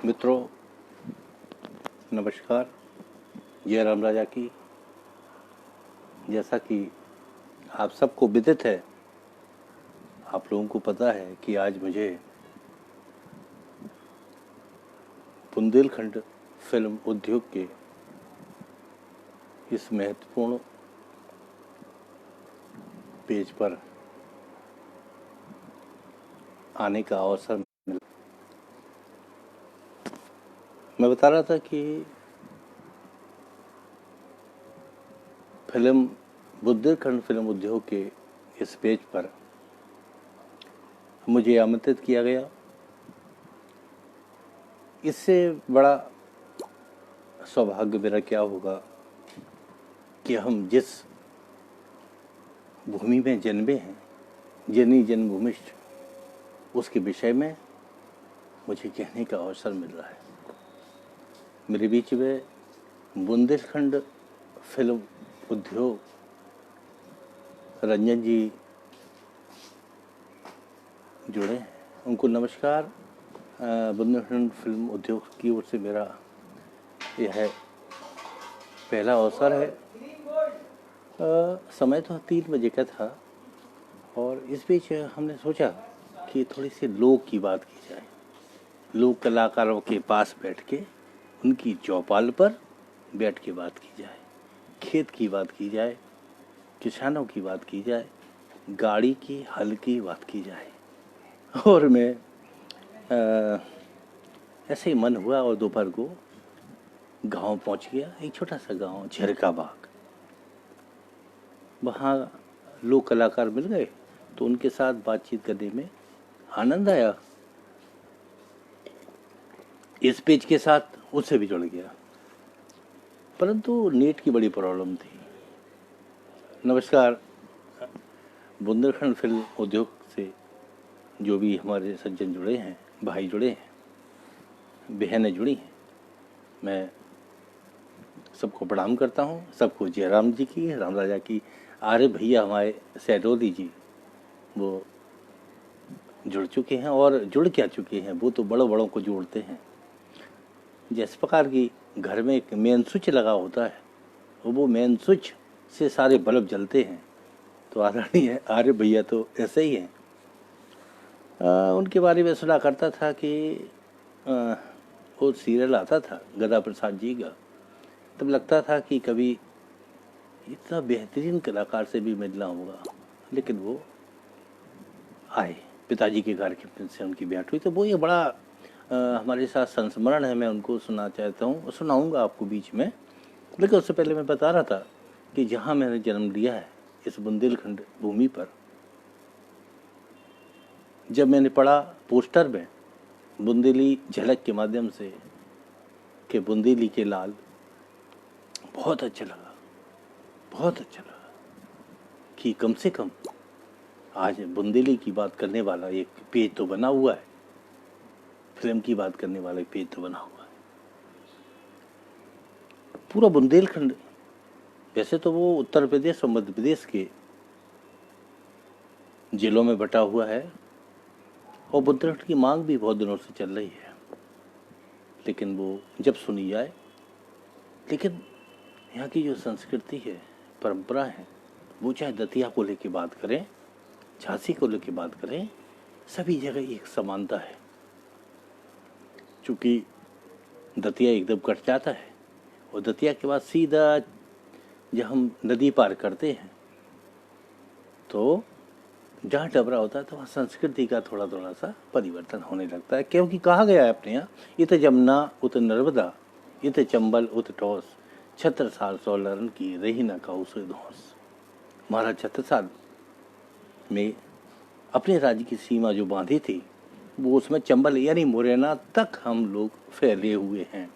मित्रों नमस्कार। जय राम राजा की। जैसा कि आप सबको विदित है, आप लोगों को पता है कि आज मुझे बुंदेलखंड फिल्म उद्योग के इस महत्वपूर्ण पेज पर आने का अवसर मिला। मैं बता रहा था कि बुंदेलखंड फिल्म उद्योग के इस पेज पर मुझे आमंत्रित किया गया। इससे बड़ा सौभाग्य मेरा क्या होगा कि हम जिस भूमि में जन्मे हैं, जननी जन्मभूमिष्ठ, उसके विषय में मुझे कहने का अवसर मिल रहा है। मेरे बीच में बुंदेलखंड फिल्म उद्योग रंजन जी जुड़े हैं, उनको नमस्कार। बुंदेलखंड फिल्म उद्योग की ओर से मेरा यह पहला अवसर है। समय तो 3 बजे का था और इस बीच हमने सोचा कि थोड़ी सी लोक की बात की जाए। लोक कलाकारों के पास बैठ के उनकी चौपाल पर बैठ के बात की जाए, खेत की बात की जाए, किसानों की बात की जाए, गाड़ी की हल की बात की जाए। और मैं ऐसे ही मन हुआ और दोपहर को गांव पहुंच गया। एक छोटा सा गांव झरका बाग, वहाँ लोक कलाकार मिल गए तो उनके साथ बातचीत करने में आनंद आया। इस पेज के साथ उससे भी जुड़ गया, परंतु नेट की बड़ी प्रॉब्लम थी। नमस्कार। बुंदेलखंड फिल्म उद्योग से जो भी हमारे सज्जन जुड़े हैं, भाई जुड़े हैं, बहनें जुड़ी हैं, मैं सबको प्रणाम करता हूँ। सबको जयराम जी की, राम राजा की। आर्य भैया हमारे सैदोली जी, वो जुड़ चुके हैं और जुड़ क्या चुके हैं, वो तो बड़ों बड़ों को जोड़ते हैं। जिस प्रकार की घर में एक मेन स्विच लगा होता है, वो मेन स्विच से सारे बल्ब जलते हैं, तो आदरणीय आर्य भैया तो ऐसे ही हैं। उनके बारे में सुना करता था कि वो सीरियल आता था गदा प्रसाद जी का, तब लगता था कि कभी इतना बेहतरीन कलाकार से भी मिलना होगा, लेकिन वो आए। पिताजी के कार्यक्रम से उनकी भेंट हुई, तो वो ये बड़ा हमारे साथ संस्मरण है। मैं उनको सुना चाहता हूँ, सुनाऊंगा आपको बीच में। लेकिन उससे पहले मैं बता रहा था कि जहाँ मैंने जन्म लिया है, इस बुंदेलखंड भूमि पर, जब मैंने पढ़ा पोस्टर में बुंदेली झलक के माध्यम से कि बुंदेली के लाल, बहुत अच्छा लगा, बहुत अच्छा लगा कि कम से कम आज बुंदेली की बात करने वाला एक पेज तो बना हुआ है, फिल्म की बात करने वाला एक पेज तो बना हुआ है। पूरा बुंदेलखंड, वैसे तो वो उत्तर प्रदेश और मध्य प्रदेश के जिलों में बटा हुआ है और बुंदेलखंड की मांग भी बहुत दिनों से चल रही है, लेकिन वो जब सुनी जाए। लेकिन यहाँ की जो संस्कृति है, परंपरा है, वो चाहे दतिया को लेके बात करें, झांसी को लेके बात करें, सभी जगह एक समानता है। चूँकि दतिया एकदम कट जाता है और दतिया के बाद सीधा जब हम नदी पार करते हैं तो जहाँ डबरा होता है तो वहाँ संस्कृति का थोड़ा थोड़ा सा परिवर्तन होने लगता है। क्योंकि कहा गया है अपने यहाँ, इत जमुना उत नर्मदा, इत चंबल उत टॉस, छत्रसाल सोलरन की रही न खाऊ से धौस। महाराज छत्रसाल में अपने राज्य की सीमा जो बांधी थी, वो उसमें चंबल यानी मुरैना तक हम लोग फैले हुए हैं।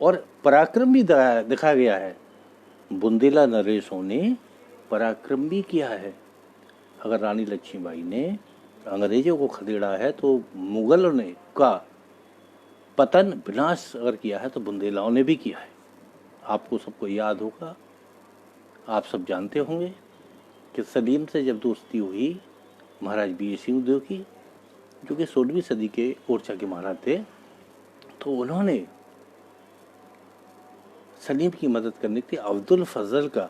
और पराक्रम भी दिखा गया है। बुंदेला नरेशों ने पराक्रम भी किया है। अगर रानी लक्ष्मीबाई ने अंग्रेजों को खदेड़ा है तो मुगलों ने का पतन विनाश अगर किया है तो बुंदेलाओं ने भी किया है। आपको सबको याद होगा, आप सब जानते होंगे कि सलीम से जब दोस्ती हुई महाराज वीर सिंह देव की, जो कि 16वीं सदी के ओरछा के महाराज थे। तो उन्होंने सलीम की मदद करने के लिए अब्दुल फजल का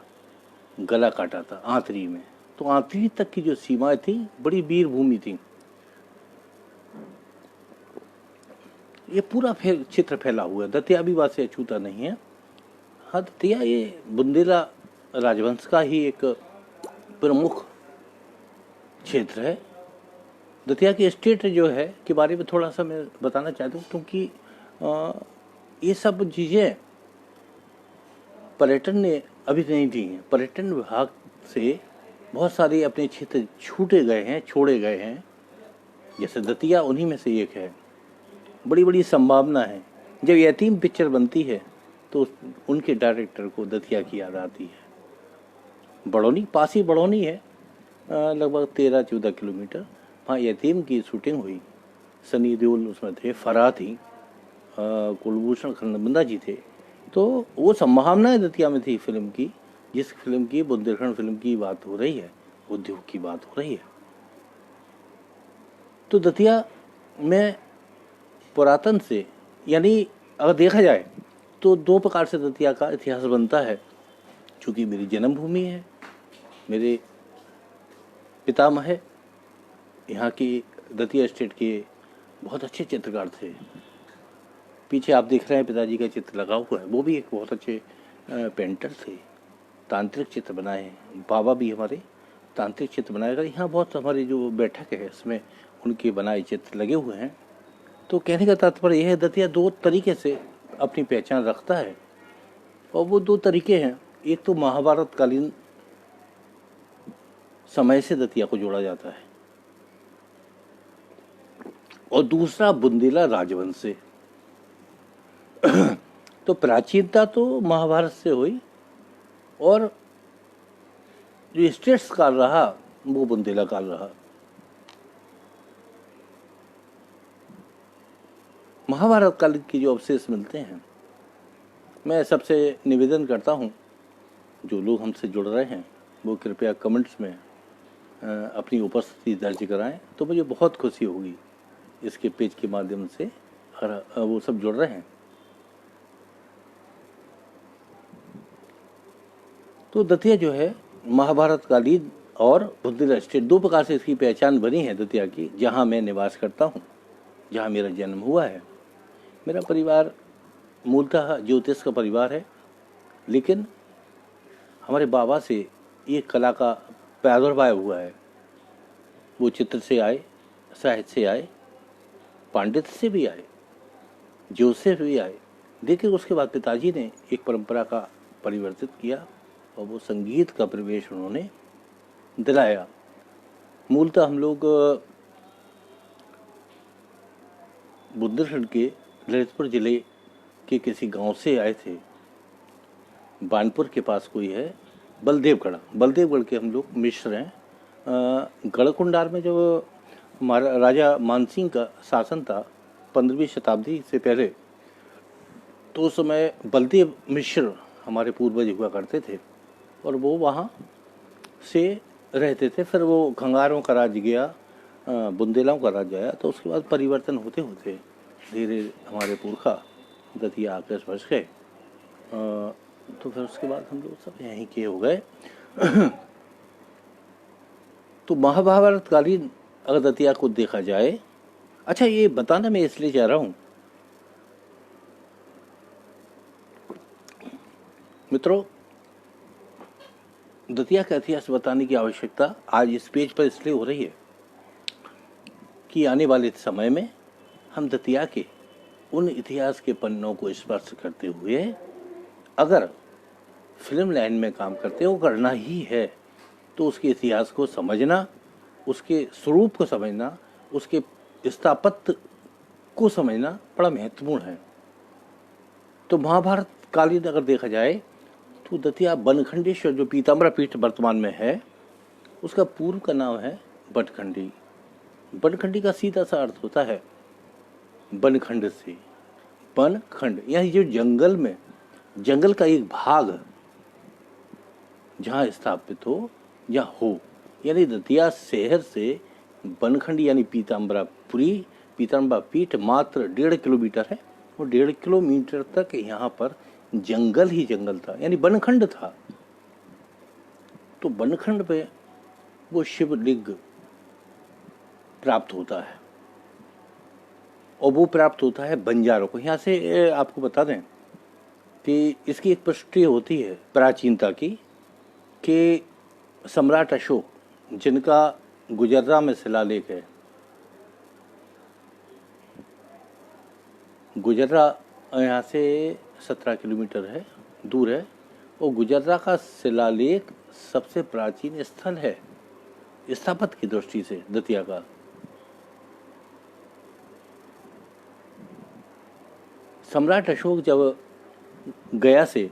गला काटा था आंतरी में। तो आंतरी तक की जो सीमाएं थी बड़ी वीर भूमि थी। ये पूरा चित्र फैला हुआ है। दतिया भी बात से अछूता नहीं है। हाँ, दतिया ये बुंदेला राजवंश का ही एक प्रमुख क्षेत्र है। दतिया की स्टेट जो है के बारे में थोड़ा सा मैं बताना चाहता हूँ, क्योंकि ये सब चीज़ें पर्यटन ने अभी नहीं दी हैं। पर्यटन विभाग से बहुत सारे अपने क्षेत्र छूटे गए हैं, छोड़े गए हैं। जैसे दतिया उन्हीं में से एक है। बड़ी बड़ी संभावना है। जब यतीम पिक्चर बनती है तो उनके डायरेक्टर को दतिया की याद आती है। बड़ौनी पास ही बड़ौनी है, लगभग 13-14 किलोमीटर। वहाँ यतीम की शूटिंग हुई। सनी देओल उसमें थे, फराह थी, कुलभूषण खन्ना जी थे। तो वो संभावनाएं दतिया में थी फिल्म की, जिस फिल्म की बुंदेलखंड फिल्म की बात हो रही है, उद्योग की बात हो रही है। तो दतिया में पुरातन से, यानी अगर देखा जाए तो दो प्रकार से दतिया का इतिहास बनता है। चूँकि मेरी जन्मभूमि है, मेरे पितामह यहाँ की दतिया स्टेट के बहुत अच्छे चित्रकार थे। पीछे आप देख रहे हैं पिताजी का चित्र लगा हुआ है, वो भी एक बहुत अच्छे पेंटर थे। तांत्रिक चित्र बनाए हैं। बाबा भी हमारे तांत्रिक चित्र बनाए गए। यहाँ बहुत हमारी जो बैठक है इसमें उनके बनाए चित्र लगे हुए हैं। तो कहने का तात्पर्य यह है, दतिया दो तरीके से अपनी पहचान रखता है, और वो दो तरीके हैं। एक तो महाभारत कालीन समय से दतिया को जोड़ा जाता है, और दूसरा बुंदेला राजवंश से। तो प्राचीनता तो महाभारत से हुई, और जो स्टेट्स काल रहा वो बुंदेला काल रहा। महाभारत काल के जो अवशेष मिलते हैं, मैं सबसे निवेदन करता हूँ जो लोग हमसे जुड़ रहे हैं वो कृपया कमेंट्स में अपनी उपस्थिति दर्ज कराएं, तो मुझे बहुत खुशी होगी इसके पेज के माध्यम से अगर वो सब जुड़ रहे हैं। तो दतिया जो है महाभारत कालीन और बुंदेला स्टेट दो प्रकार से इसकी पहचान बनी है दतिया की, जहाँ मैं निवास करता हूँ, जहाँ मेरा जन्म हुआ है। मेरा परिवार मूलतः ज्योतिष का परिवार है, लेकिन हमारे बाबा से ये कला का प्रादुर्भाव हुआ है। वो चित्र से आए, साहित्य से आए, पांडित्य से भी आए, ज्योतिष से भी आए। लेकिन उसके बाद पिताजी ने एक परंपरा का परिवर्तित किया और वो संगीत का प्रवेश उन्होंने दिलाया। मूलतः हम लोग बुंदेलखंड के ललितपुर जिले के किसी गांव से आए थे। बानपुर के पास कोई है बलदेवगढ़ के हम लोग मिश्र हैं। गढ़कुंडार में जो राजा मानसिंह का शासन था 15वीं शताब्दी से पहले, तो उस समय बलदेव मिश्र हमारे पूर्वज हुआ करते थे, और वो वहाँ से रहते थे। फिर वो खंगारों का राज्य गया, बुंदेलाओं का राज्य आया। तो उसके बाद परिवर्तन होते होते धीरे हमारे पुरखा दतिया आकर बस गए। तो फिर उसके बाद हम लोग सब यहीं के हो गए। तो महाभारत कालीन अगर दतिया को देखा जाए, अच्छा ये बताना मैं इसलिए चाह रहा हूँ मित्रों, दतिया का इतिहास बताने की आवश्यकता आज इस पेज पर इसलिए हो रही है कि आने वाले समय में हम दतिया के उन इतिहास के पन्नों को स्पर्श करते हुए अगर फिल्म लाइन में काम करते हो करना ही है, तो उसके इतिहास को समझना, उसके स्वरूप को समझना, उसके स्थापत्य को समझना बड़ा महत्वपूर्ण है। तो महाभारत कालीन अगर देखा जाए तो दतिया बनखंडेश्वर जो पीताम्बर पीठ वर्तमान में है, उसका पूर्व का नाम है बनखंडी। बनखंडी का सीधा सा अर्थ होता है बनखंड से। बनखंड यानी जो जंगल में, जंगल का एक भाग जहाँ स्थापित हो या हो, यानी दतिया शहर से बनखंड यानी पीताम्बरापुरी पीताम्बरा पीठ मात्र 1.5 किलोमीटर है, और 1.5 किलोमीटर तक यहाँ पर जंगल ही जंगल था, यानी बनखंड था। तो बनखंड पे वो शिवलिंग प्राप्त होता है, और वो प्राप्त होता है बंजारों को। यहाँ से आपको बता दें कि इसकी एक पुष्टि होती है प्राचीनता की, कि सम्राट अशोक, जिनका गुजर्रा में शिलालेख है, गुजर्रा यहाँ से 17 किलोमीटर है दूर है, और गुजर्रा का शिलालेख सबसे प्राचीन स्थल है स्थापत्य की दृष्टि से दतिया का। सम्राट अशोक जब गया से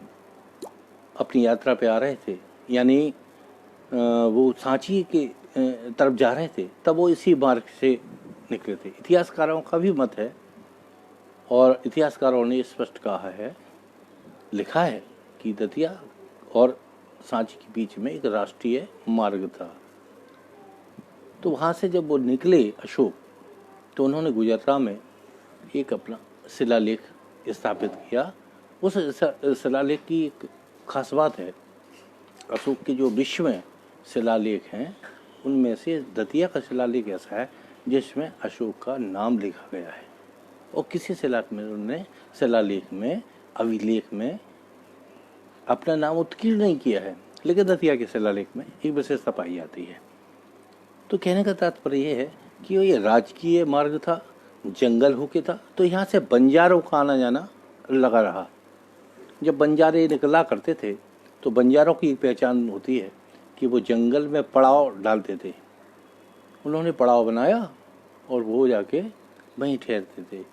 अपनी यात्रा पे आ रहे थे, यानी वो सांची के तरफ जा रहे थे, तब वो इसी मार्ग से निकले थे। इतिहासकारों का भी मत है, और इतिहासकारों ने स्पष्ट कहा है, लिखा है कि दतिया और सांची के बीच में एक राष्ट्रीय मार्ग था। तो वहाँ से जब वो निकले अशोक, तो उन्होंने गुजरात में एक अपना शिलालेख स्थापित किया। उस शिलालेख की एक खास बात है, अशोक के जो विश्व में शिलालेख हैं उनमें से दतिया का शिलालेख ऐसा है जिसमें अशोक का नाम लिखा गया है, और किसी शिलालेख में अभिलेख में अपना नाम उत्कीर्ण नहीं किया है, लेकिन दतिया के शिलालेख में एक विशेषता पाई जाती है। तो कहने का तात्पर्य यह है कि ये राजकीय मार्ग था, जंगल होके था, तो यहाँ से बंजारों का आना जाना लगा रहा। जब बंजारे निकला करते थे तो बंजारों की एक पहचान होती है कि वो जंगल में पड़ाव डालते थे। उन्होंने पड़ाव बनाया और वो जाके वहीं ठहरते थे।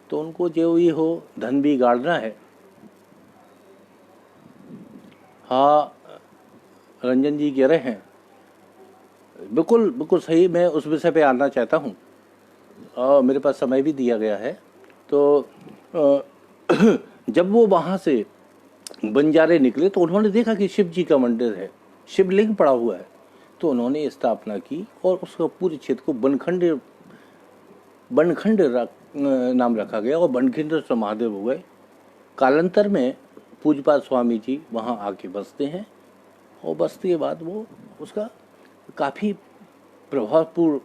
तो उनको जो ये हो धन भी गाड़ना है। हाँ, रंजन जी कह रहे हैं, बिल्कुल बिल्कुल सही। मैं उस विषय पे आना चाहता हूँ, मेरे पास समय भी दिया गया है। तो जब वो वहाँ से बंजारे निकले तो उन्होंने देखा कि शिव जी का मंदिर है, शिवलिंग पड़ा हुआ है। तो उन्होंने स्थापना की और उसका पूरे क्षेत्र को बनखंड नाम रखा गया, और बनखंड महादेव हो गए। कालांतर में पूज्यपाद स्वामी जी वहाँ आके बसते हैं, और बसते के बाद वो उसका काफ़ी प्रभावपूर्ण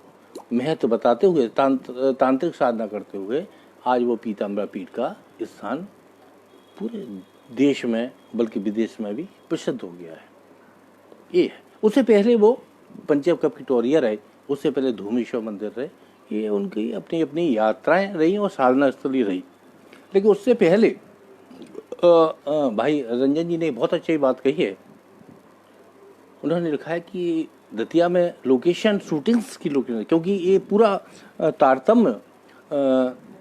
महत्व बताते हुए, तांत्रिक साधना करते हुए आज वो पीताम्बरा पीठ का स्थान पूरे देश में बल्कि विदेश में भी प्रसिद्ध हो गया है। ये है। उससे पहले वो पंचव कप की टोरिया रहे, उससे पहले धूमेश्वर मंदिर रहे। ये उनकी अपनी अपनी यात्राएं रही और साधना स्थली रही। लेकिन उससे पहले भाई रंजन जी ने बहुत अच्छी बात कही है। उन्होंने लिखा है कि दतिया में लोकेशन, शूटिंग्स की लोकेशन, क्योंकि ये पूरा तारतम्य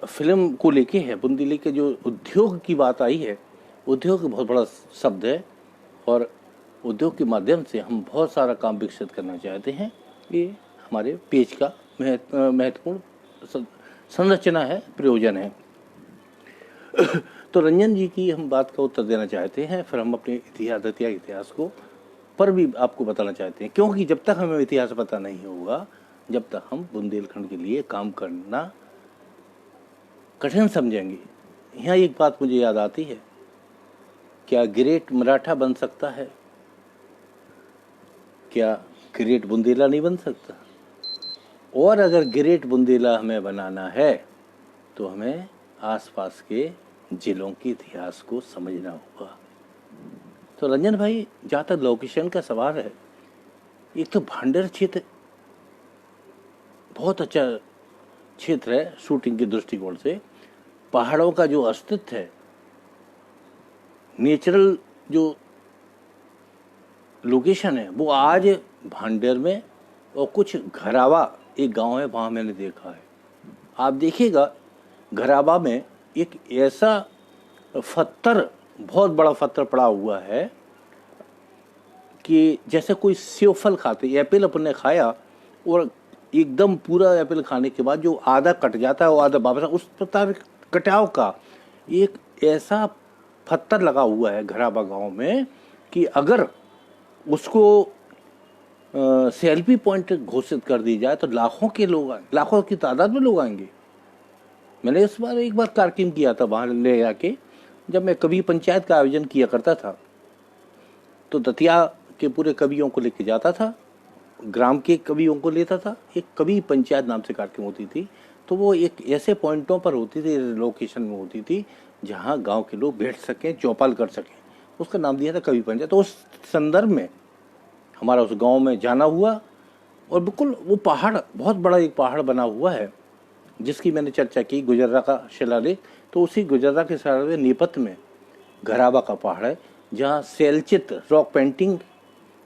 फिल्म को लेके है। बुंदेली के जो उद्योग की बात आई है, उद्योग बहुत बड़ा शब्द है, और उद्योग के माध्यम से हम बहुत सारा काम विकसित करना चाहते हैं। ये हमारे पेज का महत्वपूर्ण संरचना है, प्रयोजन है। तो रंजन जी की हम बात का उत्तर देना चाहते हैं, फिर हम अपने इतिहास, दतिया के इतिहास को पर भी आपको बताना चाहते हैं, क्योंकि जब तक हमें इतिहास पता नहीं होगा, जब तक हम बुंदेलखंड के लिए काम करना कठिन समझेंगे। यहाँ एक बात मुझे याद आती है, क्या ग्रेट मराठा बन सकता है? क्या ग्रेट बुंदेला नहीं बन सकता? और अगर ग्रेट बुंदेला हमें बनाना है तो हमें आसपास के जिलों के इतिहास को समझना होगा। तो रंजन भाई, जहाँ तक लोकेशन का सवाल है, एक तो भांडेर क्षेत्र बहुत अच्छा क्षेत्र है शूटिंग के दृष्टिकोण से। पहाड़ों का जो अस्तित्व है, नेचुरल जो लोकेशन है, वो आज भांडेर में, और कुछ घरावा एक गांव है वहाँ मैंने देखा है। आप देखिएगा घरावा में एक ऐसा पत्थर, बहुत बड़ा पत्थर पड़ा हुआ है कि जैसे कोई सेव फल खाते, एप्पल अपन ने खाया और एकदम पूरा एप्पल खाने के बाद जो आधा कट जाता है वो आधा वापस, उस प्रकार कटाव का एक ऐसा पत्थर लगा हुआ है घराबा गांव में कि अगर उसको सेल्फी पॉइंट घोषित कर दी जाए तो लाखों के लोग लाखों की तादाद में लोग आएंगे। मैंने इस बार एक बार कार्किंग किया था वहाँ ले जाके, जब मैं कवि पंचायत का आयोजन किया करता था तो दतिया के पूरे कवियों को लेके जाता था, ग्राम के कवियों को लेता था। एक कवि पंचायत नाम से कार्किंग होती थी, तो वो एक ऐसे पॉइंटों पर होती थी, लोकेशन में होती थी जहाँ गांव के लोग बैठ सकें, चौपाल कर सकें। उसका नाम दिया था कवि पंचायत। तो उस संदर्भ में हमारा उस गांव में जाना हुआ, और बिल्कुल वो पहाड़, बहुत बड़ा एक पहाड़ बना हुआ है जिसकी मैंने चर्चा की, गुजर्रा का शिलालेख। तो उसी गुजर्रा के शिलालेख नेपथ्य में घराबा का पहाड़ है जहाँ शैलचित्र रॉक पेंटिंग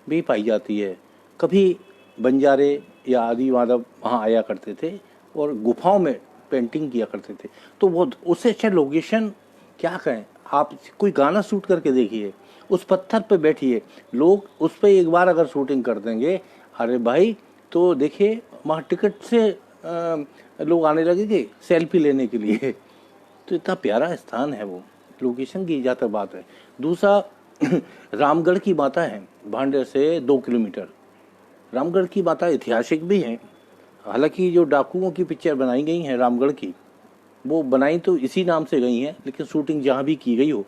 भी पाई जाती है। कभी बंजारे या आदि मानव वहाँ आया करते थे और गुफाओं में पेंटिंग किया करते थे। तो वो उससे अच्छा लोकेशन क्या कहें, आप कोई गाना शूट करके देखिए, उस पत्थर पे बैठिए, लोग उस पर एक बार अगर शूटिंग कर देंगे, अरे भाई, तो देखिए वहाँ टिकट से लोग आने लगेंगे सेल्फी लेने के लिए। तो इतना प्यारा स्थान है वो, लोकेशन की जहाँ तक बात है। दूसरा रामगढ़ की माता है, भांडेर से 2 किलोमीटर। रामगढ़ की माता ऐतिहासिक भी है। हालांकि जो डाकुओं की पिक्चर बनाई गई हैं रामगढ़ की, वो बनाई तो इसी नाम से गई हैं, लेकिन शूटिंग जहाँ भी की गई हो,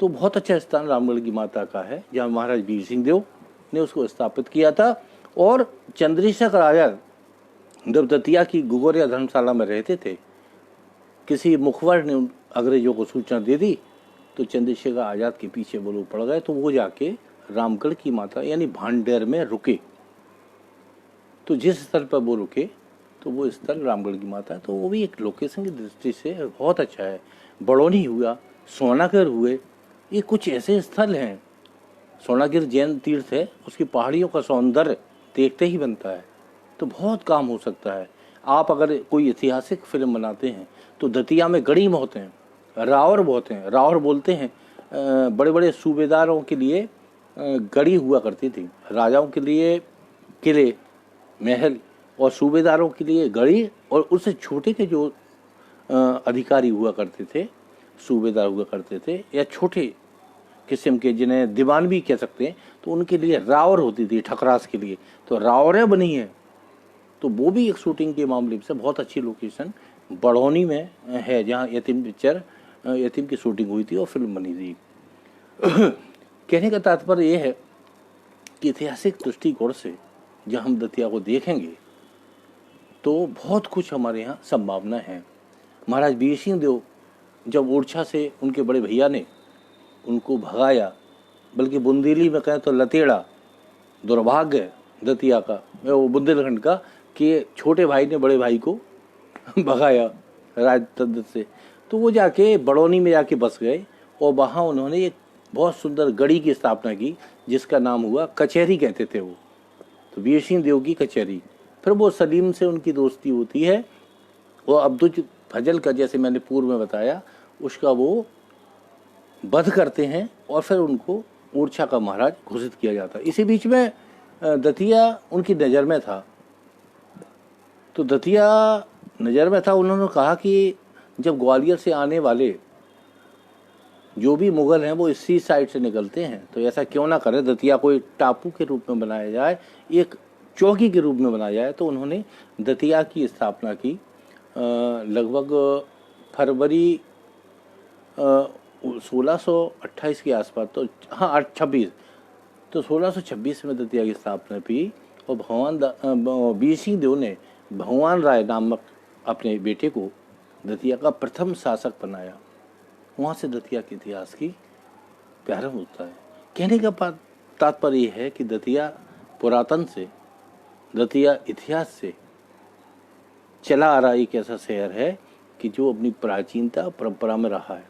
तो बहुत अच्छा स्थान रामगढ़ की माता का है जहाँ महाराज वीर सिंह देव ने उसको स्थापित किया था। और चंद्रशेखर आजाद जब दतिया की गुगोरिया धर्मशाला में रहते थे, किसी मुखबर ने अंग्रेजों को सूचना दे दी, तो चंद्रशेखर आजाद के पीछे वो लोग पड़ गए। तो वो जाके रामगढ़ की माता यानी भांडेर में रुके। तो जिस स्थल पर वो रुके तो वो स्थल रामगढ़ की माता है। तो वो भी एक लोकेशन की दृष्टि से बहुत अच्छा है। बड़ौनी हुआ, सोनागिर हुए, ये कुछ ऐसे स्थल हैं। सोनागिर जैन तीर्थ है, उसकी पहाड़ियों का सौंदर्य देखते ही बनता है। तो बहुत काम हो सकता है। आप अगर कोई ऐतिहासिक फिल्म बनाते हैं तो दतिया में गढ़ी बहुत हैं, रावर बहुत हैं। रावर बोलते हैं बड़े बड़े सूबेदारों के लिए गढ़ी हुआ करती थी, राजाओं के लिए किले महल, और सूबेदारों के लिए गढ़ी। और उससे छोटे के जो अधिकारी हुआ करते थे, सूबेदार हुआ करते थे, या छोटे किस्म के जिन्हें दीवान भी कह सकते हैं, तो उनके लिए रावर होती थी, ठकरास के लिए। तो रावरें बनी है। तो वो भी एक शूटिंग के मामले से बहुत अच्छी लोकेशन बड़ौनी में है, जहाँ यतीम की शूटिंग हुई थी और फिल्म बनी थी। कहने का तात्पर्य ये है कि ऐतिहासिक दृष्टिकोण से जब हम दतिया को देखेंगे तो बहुत कुछ हमारे यहाँ संभावना है। महाराज वीर सिंह देव जब ओरछा से उनके बड़े भैया ने उनको भगाया, बल्कि बुंदेली में कहें तो लतेड़ा, दुर्भाग्य दतिया का, वो बुंदेलखंड का, कि छोटे भाई ने बड़े भाई को भगाया राजतंत्र से। तो वो जाके बड़ौनी में जाके बस गए और वहाँ उन्होंने एक बहुत सुंदर गढ़ी की स्थापना की जिसका नाम हुआ कचहरी, कहते थे वो। तो वीर सिंह देव की कचहरी। फिर वो सलीम से उनकी दोस्ती होती है, वो अब्दुल फजल का, जैसे मैंने पूर्व में बताया, उसका वो वध करते हैं और फिर उनको ओरछा का महाराज घोषित किया जाता है। इसी बीच में दतिया उनकी नज़र में था। तो दतिया नज़र में था, उन्होंने कहा कि जब ग्वालियर से आने वाले जो भी मुगल हैं वो इसी साइड से निकलते हैं, तो ऐसा क्यों ना करें, दतिया को एक टापू के रूप में बनाया जाए, एक चौकी के रूप में बनाया जाए। तो उन्होंने दतिया की स्थापना की लगभग फरवरी 1628 के आसपास। तो हाँ 26, तो 1626 में दतिया की स्थापना की। और वीर सिंह देव ने भगवान राय नामक अपने बेटे को दतिया का प्रथम शासक बनाया। वहाँ से दतिया के इतिहास की प्रारंभ होता है। कहने का तात्पर्य यह है कि दतिया पुरातन से, दतिया इतिहास से चला आ रहा एक ऐसा शहर है कि जो अपनी प्राचीनता परंपरा में रहा है।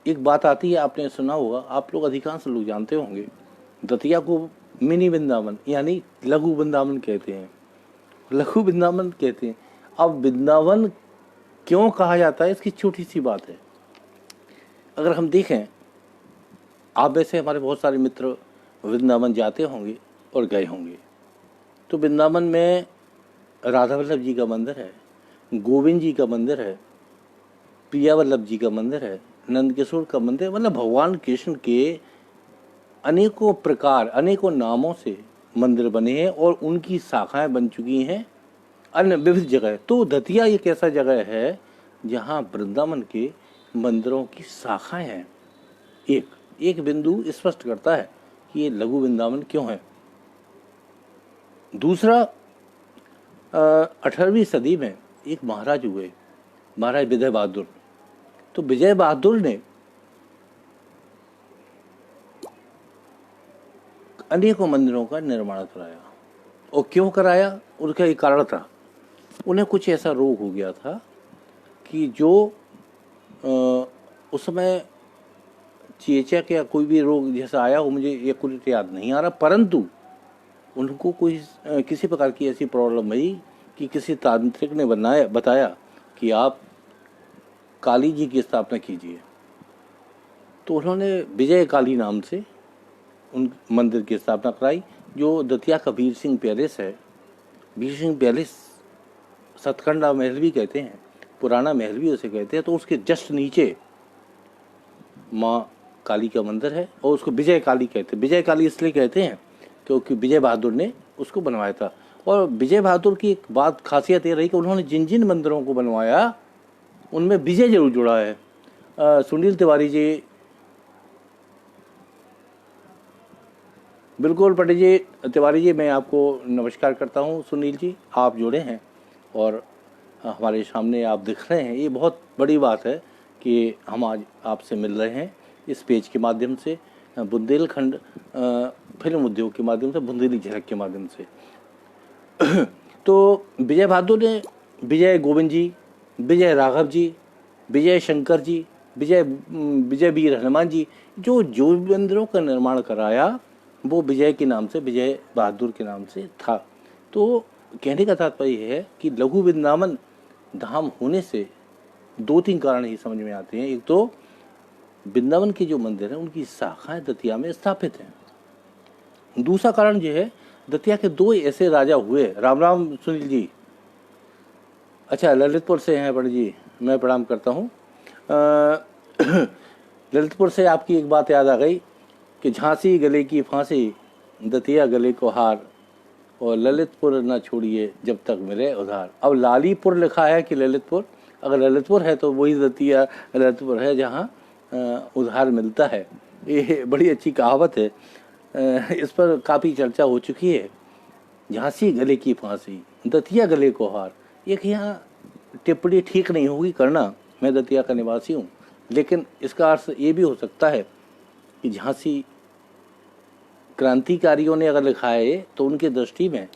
एक बात आती है, आपने सुना होगा, आप लोग अधिकांश लोग जानते होंगे, दतिया को मिनी वृंदावन यानी लघु वृंदावन कहते हैं। लघु वृंदावन कहते हैं। अब वृंदावन क्यों कहा जाता है, इसकी छोटी सी बात है। अगर हम देखें, आप वैसे हमारे बहुत सारे मित्र वृंदावन जाते होंगे और गए होंगे। तो वृंदावन में राधा वल्लभ जी का मंदिर है, गोविंद जी का मंदिर है, प्रिया वल्लभ जी का मंदिर है, नंद किशोर का मंदिर, मतलब भगवान कृष्ण के अनेकों प्रकार, अनेकों नामों से मंदिर बने हैं और उनकी शाखाएं बन चुकी हैं अन्य विविध जगह। तो दतिया एक ऐसा जगह है जहाँ वृंदावन के मंदिरों की शाखाएं हैं। एक एक बिंदु स्पष्ट करता है कि ये लघु वृंदावन क्यों है। दूसरा, 18वीं सदी में एक महाराज हुए, महाराज विजय बहादुर। तो विजय बहादुर ने अनेकों मंदिरों का निर्माण कराया। और क्यों कराया, उनका एक कारण था। उन्हें कुछ ऐसा रोग हो गया था कि जो उस समय चेचक या कोई भी रोग जैसा आया, वो मुझे एक्यूरेट याद नहीं आ रहा, परंतु उनको कोई किसी प्रकार की ऐसी प्रॉब्लम हुई कि किसी तांत्रिक ने बताया कि आप काली जी की स्थापना कीजिए। तो उन्होंने विजय काली नाम से उन मंदिर की स्थापना कराई, जो दतिया का वीर सिंह पैलेस है। वीर सिंह पैलेस सतखंडा महल भी कहते हैं, पुराना महल भी उसे कहते हैं। तो उसके जस्ट नीचे माँ काली का मंदिर है और उसको विजय काली कहते हैं। विजय काली इसलिए कहते हैं क्योंकि विजय बहादुर ने उसको बनवाया था। और विजय बहादुर की एक बात खासियत ये रही कि उन्होंने जिन जिन मंदिरों को बनवाया उनमें विजय जरूर जुड़ा है। सुनील तिवारी जी, बिल्कुल पंडित जी तिवारी जी, मैं आपको नमस्कार करता हूँ। सुनील जी, आप जुड़े हैं और हमारे सामने आप दिख रहे हैं। ये बहुत बड़ी बात है कि हम आज आपसे मिल रहे हैं इस पेज के माध्यम से, बुंदेलखंड फिल्म उद्योग के माध्यम से, बुंदेली झलक के माध्यम से। तो विजय बहादुर ने विजय गोविंद जी, विजय राघव जी, विजय शंकर जी, विजय वीर हनुमान जी, जो मंदिरों का निर्माण कराया वो विजय के नाम से, विजय बहादुर के नाम से था। तो कहने का तात्पर्य है कि लघु वृंदावन धाम होने से 2-3 कारण ही समझ में आते हैं। एक तो वृंदावन के जो मंदिर हैं उनकी शाखाएं दतिया में स्थापित हैं। दूसरा कारण जो है, दतिया के 2 ऐसे राजा हुए। राम राम सुनील जी, अच्छा ललितपुर से हैं पंडित जी, मैं प्रणाम करता हूँ। ललितपुर से आपकी एक बात याद आ गई कि झांसी गले की फांसी, दतिया गले को हार, और ललितपुर न छोड़िए जब तक मिले उधार। अब लालीपुर लिखा है कि ललितपुर, अगर ललितपुर है तो वही दतिया ललितपुर है जहाँ उधार मिलता है। ये बड़ी अच्छी कहावत है, इस पर काफ़ी चर्चा हो चुकी है। झांसी गले की फांसी, दतिया गले को हार। एक यहाँ टिप्पणी ठीक नहीं होगी करना, मैं दतिया का निवासी हूँ, लेकिन इसका अर्थ ये भी हो सकता है कि झांसी क्रांतिकारियों ने अगर लिखा है तो उनके दृष्टि में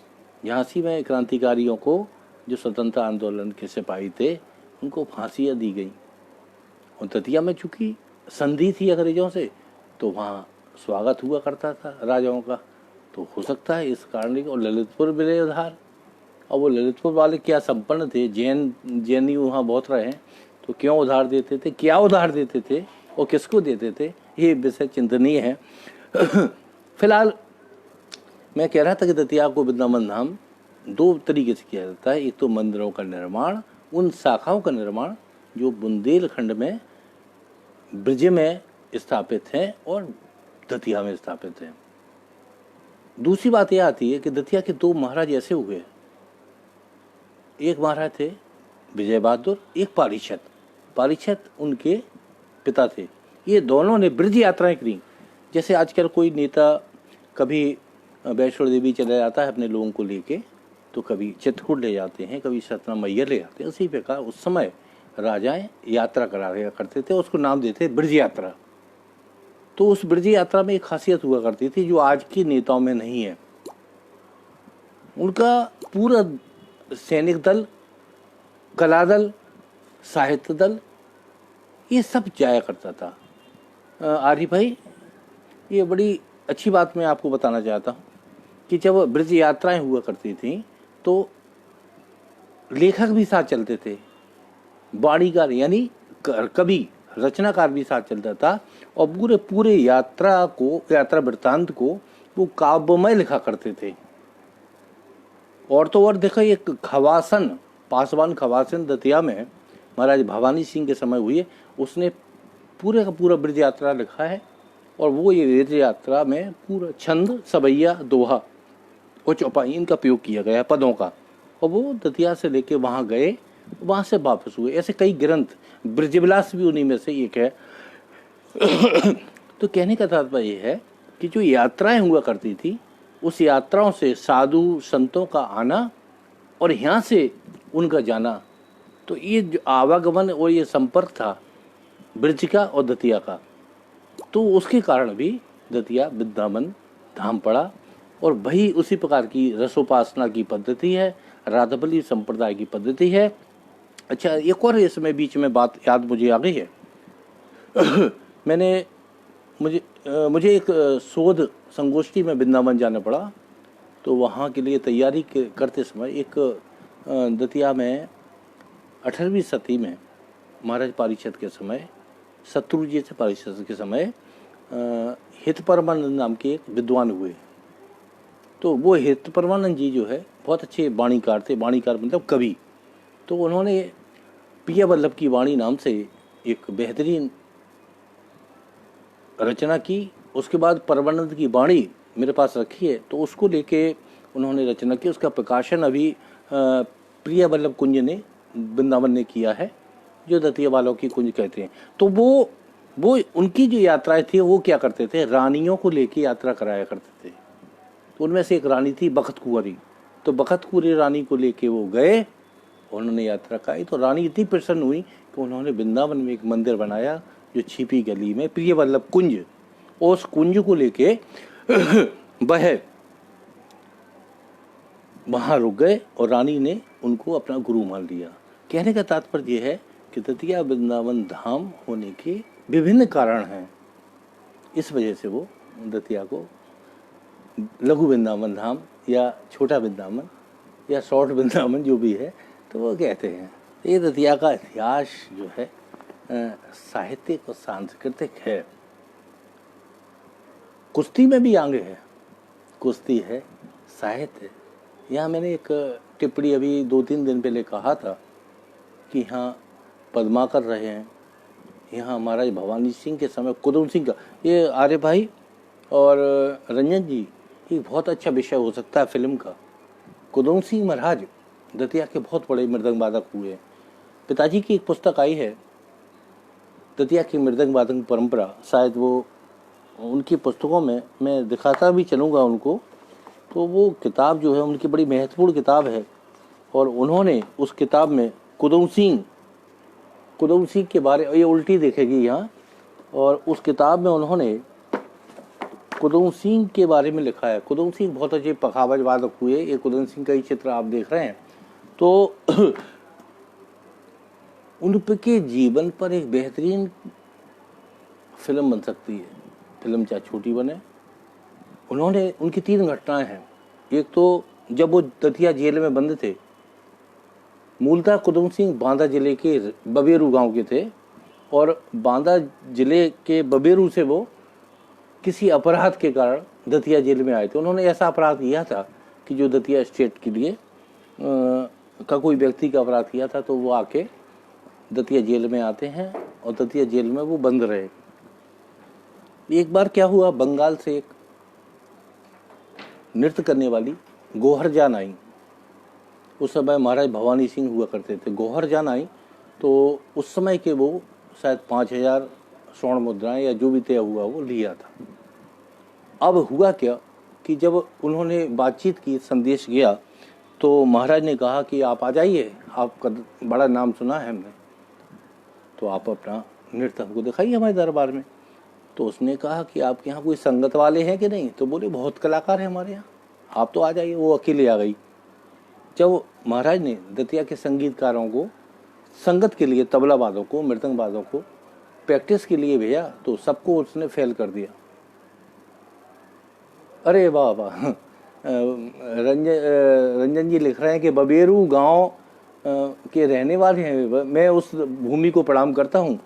झांसी में क्रांतिकारियों को, जो स्वतंत्रता आंदोलन के सिपाही थे, उनको फांसियाँ दी गई। और दतिया में चूँकि संधि थी अंग्रेजों से, तो वहाँ स्वागत हुआ करता था राजाओं का, तो हो सकता है इस कारण। और ललितपुर मिले उधार, और वो ललितपुर वाले क्या संपन्न थे, जैनी वहाँ बहुत रहे हैं, तो क्यों उधार देते थे, क्या उधार देते थे और किसको देते थे, ये विषय चिंतनीय है। फिलहाल मैं कह रहा था कि दतिया को वृंदावन धाम 2 तरीके से किया जाता है। एक तो मंदिरों का निर्माण, उन शाखाओं का निर्माण जो बुंदेलखंड में, ब्रज में स्थापित हैं और दतिया में स्थापित हैं। दूसरी बात यह आती है कि दतिया के 2 महाराज ऐसे हुए। एक महाराज थे विजय बहादुर, एक पारीक्षत उनके पिता थे। ये दोनों ने ब्रज यात्राएं करी। जैसे आजकल कोई नेता कभी वैष्णो देवी चला जाता है अपने लोगों को लेके, तो कभी चित्रकूट ले जाते हैं, कभी सतना मैया ले जाते हैं। उसी प्रकार उस समय राजाएं यात्रा करा करते थे, उसको नाम देते ब्रज यात्रा। तो उस ब्रज यात्रा में एक खासियत हुआ करती थी जो आज के नेताओं में नहीं है। उनका पूरा सैनिक दल, कला दल, साहित्य दल, ये सब जाया करता था। आरिफ भाई, ये बड़ी अच्छी बात मैं आपको बताना चाहता हूँ कि जब ब्रज यात्राएं हुआ करती थी तो लेखक भी साथ चलते थे, वाणीकार यानी कवि, रचनाकार भी साथ चलता था, और पूरे यात्रा वृत्तांत को वो काव्यमय लिखा करते थे। और तो और देखो, एक खवासन, पासवान खवासन दतिया में महाराज भवानी सिंह के समय हुई है, उसने पूरे का पूरा ब्रज यात्रा लिखा है और वो ये तीर्थ यात्रा में पूरा छंद, सवैया, दोहा और चौपाई इनका प्रयोग किया गया है पदों का। और वो दतिया से लेके वहाँ गए, वहाँ से वापस हुए। ऐसे कई ग्रंथ, ब्रजविलास भी उन्हीं में से एक है। तो कहने का तात्पर्य ये है कि जो यात्राएं हुआ करती थी, उस यात्राओं से साधु संतों का आना और यहाँ से उनका जाना, तो ये जो आवागमन और ये संपर्क था ब्रज का और दतिया का, तो उसके कारण भी दतिया वृंदावन धाम पड़ा। और वही उसी प्रकार की रसोपासना की पद्धति है, राधाबली संप्रदाय की पद्धति है। अच्छा, एक और इसमें बीच में बात याद मुझे आ गई है। मुझे एक शोध संगोष्ठी में वृंदावन जाना पड़ा। तो वहाँ के लिए तैयारी करते समय एक दतिया में 18वीं शती में महाराज पारीक्षत के समय, शत्रु जी से पारीक्षत के समय हित परमानंद नाम के एक विद्वान हुए। तो वो हित परमानंद जी जो है बहुत अच्छे वाणीकार थे, वाणीकार मतलब कवि। तो उन्होंने प्रिय वल्लभ की वाणी नाम से एक बेहतरीन रचना की। उसके बाद परमानंद की वाणी मेरे पास रखी है, तो उसको लेके उन्होंने रचना की। उसका प्रकाशन अभी प्रिय वल्लभ कुंज ने, वृंदावन ने किया है, जो दतिया वालों की कुंज कहते हैं। तो वो उनकी जो यात्राएं थी, वो क्या करते थे, रानियों को लेके यात्रा कराया करते थे। तो उनमें से एक रानी थी बखत कुंवरी। तो बखत कुंवरी रानी को लेके वो गए, उन्होंने यात्रा कराई। तो रानी इतनी प्रसन्न हुई कि उन्होंने वृंदावन में एक मंदिर बनाया, जो छिपी गली में प्रिय वल्लभ कुंज। उस कुंज को लेके वह वहाँ रुक गए और रानी ने उनको अपना गुरु मान लिया। कहने का तात्पर्य यह है कि दतिया वृंदावन धाम होने के विभिन्न कारण हैं। इस वजह से वो दतिया को लघु वृंदावन धाम या छोटा वृंदावन या शॉर्ट वृंदावन जो भी है, तो वो कहते हैं। ये दतिया का इतिहास जो है साहित्यिक और सांस्कृतिक है। कुश्ती में भी आगे है, कुश्ती है, साहित्य। यहाँ मैंने एक टिप्पणी अभी 2-3 दिन पहले कहा था कि यहाँ पद्माकर रहे हैं, यहाँ महाराज भवानी सिंह के समय कुदम सिंह का, ये आर्य भाई और रंजन जी, ये बहुत अच्छा विषय हो सकता है फिल्म का। कुदम सिंह महाराज दतिया के बहुत बड़े मृदंग वादक हुए। पिताजी की एक पुस्तक आई है, दतिया की मृदंग वादक परंपरा, शायद वो उनकी पुस्तकों में मैं दिखाता भी चलूँगा उनको। तो वो किताब जो है उनकी बड़ी महत्वपूर्ण किताब है। और उन्होंने उस किताब में कुदम सिंह के बारे, ये उल्टी देखेगी यहाँ, और उस किताब में उन्होंने कुदम सिंह के बारे में लिखा है। कुदम सिंह बहुत अच्छे पखावज वादक हुए। ये कुदम सिंह का ही चित्र आप देख रहे हैं। तो उनके जीवन पर एक बेहतरीन फिल्म बन सकती है, फिल्म चाहे छोटी बने। उन्होंने, उनकी 3 घटनाएं हैं। एक तो जब वो दतिया जेल में बंद थे, मूलतः कुदम सिंह बांदा जिले के बबेरू गांव के थे, और बांदा जिले के बबेरू से वो किसी अपराध के कारण दतिया जेल में आए थे। उन्होंने ऐसा अपराध किया था कि जो दतिया स्टेट के लिए का कोई व्यक्ति का अपराध किया था, तो वो आके दतिया जेल में आते हैं और दतिया जेल में वो बंद रहे। एक बार क्या हुआ, बंगाल से एक नृत्य करने वाली गोहर जान आई। उस समय महाराज भवानी सिंह हुआ करते थे। गोहर जान आई तो उस समय के वो शायद 5000 स्वर्ण मुद्राएं या जो भी तय हुआ वो लिया था। अब हुआ क्या कि जब उन्होंने बातचीत की, संदेश गया, तो महाराज ने कहा कि आप आ जाइए, आपका बड़ा नाम सुना है हमने, तो आप अपना नृत्य हमको दिखाइए हमारे दरबार में। तो उसने कहा कि आपके यहाँ कोई संगत वाले हैं कि नहीं? तो बोले बहुत कलाकार हैं हमारे यहाँ, आप तो आ जाइए। वो अकेले आ गई। जब महाराज ने दतिया के संगीतकारों को संगत के लिए, तबला वादों को, मृदंग वादों को प्रैक्टिस के लिए भेजा, तो सबको उसने फेल कर दिया। अरे वाह वाह। रंजन जी लिख रहे हैं कि बबेरू गांव के रहने वाले हैं। मैं उस भूमि को प्रणाम करता हूँ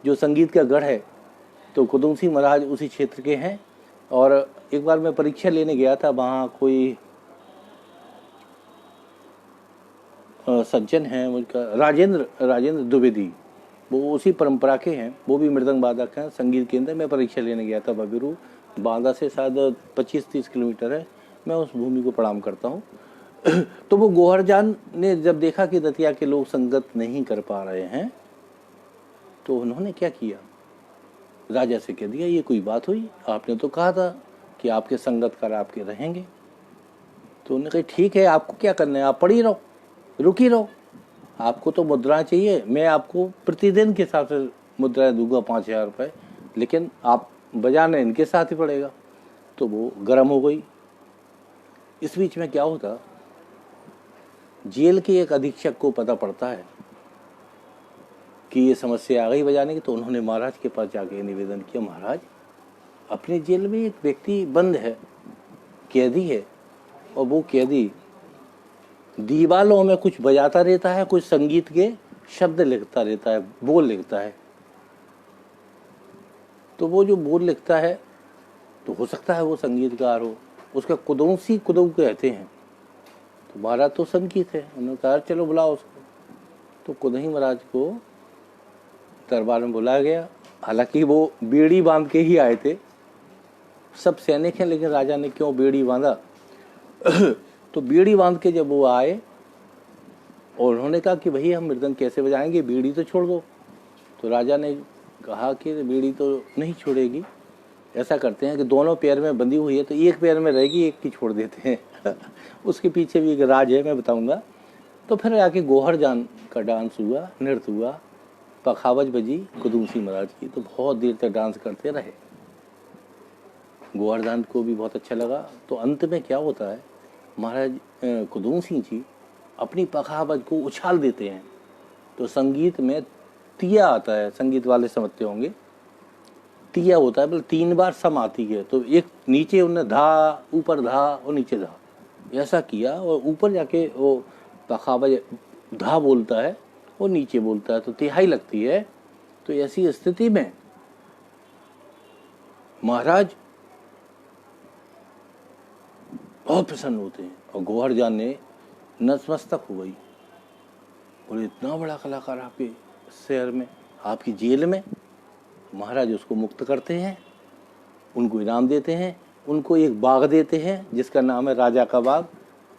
जो संगीत का गढ़ है। तो कुदम सिंह महाराज उसी क्षेत्र के हैं। और एक बार मैं परीक्षा लेने गया था, वहाँ कोई सज्जन है, उनका राजेंद्र द्विवेदी, वो उसी परंपरा के हैं, वो भी मृदंग वादक हैं, संगीत केंद्र। मैं परीक्षा लेने गया था बबीरू, बांदा से शायद 25-30 किलोमीटर है। मैं उस भूमि को प्रणाम करता हूँ। तो वो गोहरजान ने जब देखा कि दतिया के लोग संगत नहीं कर पा रहे हैं, तो उन्होंने क्या किया, राजा से कह दिया, ये कोई बात हुई, आपने तो कहा था कि आपके संगतकार आपके रहेंगे। तो उन्होंने कहा ठीक है, आपको क्या करना है, आप पढ़ी रहो, रुकी रहो, आपको तो मुद्रा चाहिए, मैं आपको प्रतिदिन के हिसाब से मुद्राएं दूंगा 5,000 रुपये, लेकिन आप बजाना इनके साथ ही पड़ेगा। तो वो गर्म हो गई। इस बीच में क्या होता, जेल के एक अधीक्षक को पता पड़ता है कि ये समस्या आ गई बजाने की। तो उन्होंने महाराज के पास जाके निवेदन किया, महाराज अपने जेल में एक व्यक्ति बंद है, कैदी है, और वो कैदी दीवालों में कुछ बजाता रहता है, कुछ संगीत के शब्द लिखता रहता है, बोल लिखता है। तो वो जो बोल लिखता है, तो हो सकता है वो संगीतकार हो, उसका कुदौसी कुदौ कहते हैं। तो महाराज तो संगीत है, उन्होंने कहा चलो बुलाओ उसको। तो कुदही महाराज को दरबार में बुलाया गया। हालांकि वो बेड़ी बांध के ही आए थे, सब सैनिक हैं, लेकिन राजा ने क्यों बेड़ी बांधा। तो बेड़ी बांध के जब वो आए और उन्होंने कहा कि भैया हम मृदंग कैसे बजाएंगे, बीड़ी तो छोड़ दो। तो राजा ने कहा कि बीड़ी तो नहीं छोड़ेगी, ऐसा करते हैं कि दोनों पैर में बंधी हुई है, तो एक पैर में रहेगी, एक की छोड़ देते हैं। उसके पीछे भी एक राज है, मैं बताऊंगा। तो फिर आके गोहरजान का डांस हुआ, नृत्य हुआ, पखावज बजी कुदूसी महाराज की। तो बहुत देर तक डांस करते रहे, गोवर्धन को भी बहुत अच्छा लगा। तो अंत में क्या होता है, महाराज कुदूम सिंह जी अपनी पखावज को उछाल देते हैं। तो संगीत में तिया आता है, संगीत वाले समझते होंगे, तिया होता है, मतलब 3 बार सम आती है। तो एक नीचे उन्होंने धा, ऊपर धा और नीचे धा, ऐसा किया, और ऊपर जाके वो पखावज धा बोलता है और नीचे बोलता है, तो तिहाई लगती है। तो ऐसी स्थिति में महाराज बहुत प्रसन्न होते हैं, और गोहरजान ने नतमस्तक हो गई, और इतना बड़ा कलाकार आपके शहर में, आपकी जेल में। महाराज उसको मुक्त करते हैं, उनको इनाम देते हैं, उनको एक बाग देते हैं जिसका नाम है राजा का बाग।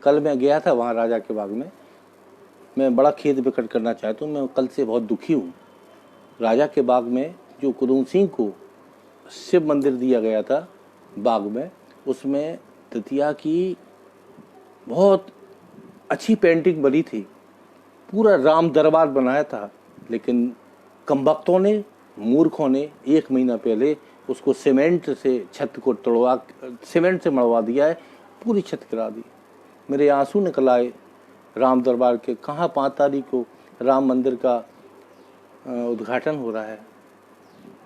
कल मैं गया था वहाँ राजा के बाग में, मैं बड़ा खेद प्रकट करना चाहता हूँ, मैं कल से बहुत दुखी हूँ। राजा के बाग में जो कुदूम सिंह को शिव मंदिर दिया गया था बाग में, उसमें दतिया की बहुत अच्छी पेंटिंग बनी थी, पूरा राम दरबार बनाया था। लेकिन कमबख्तों ने, मूर्खों ने 1 महीना पहले उसको सीमेंट से छत को तोड़वा, सीमेंट से मड़वा दिया है, पूरी छत गिरा दी। मेरे आंसू निकल आए राम दरबार के। कहाँ 5 तारीख को राम मंदिर का उद्घाटन हो रहा है,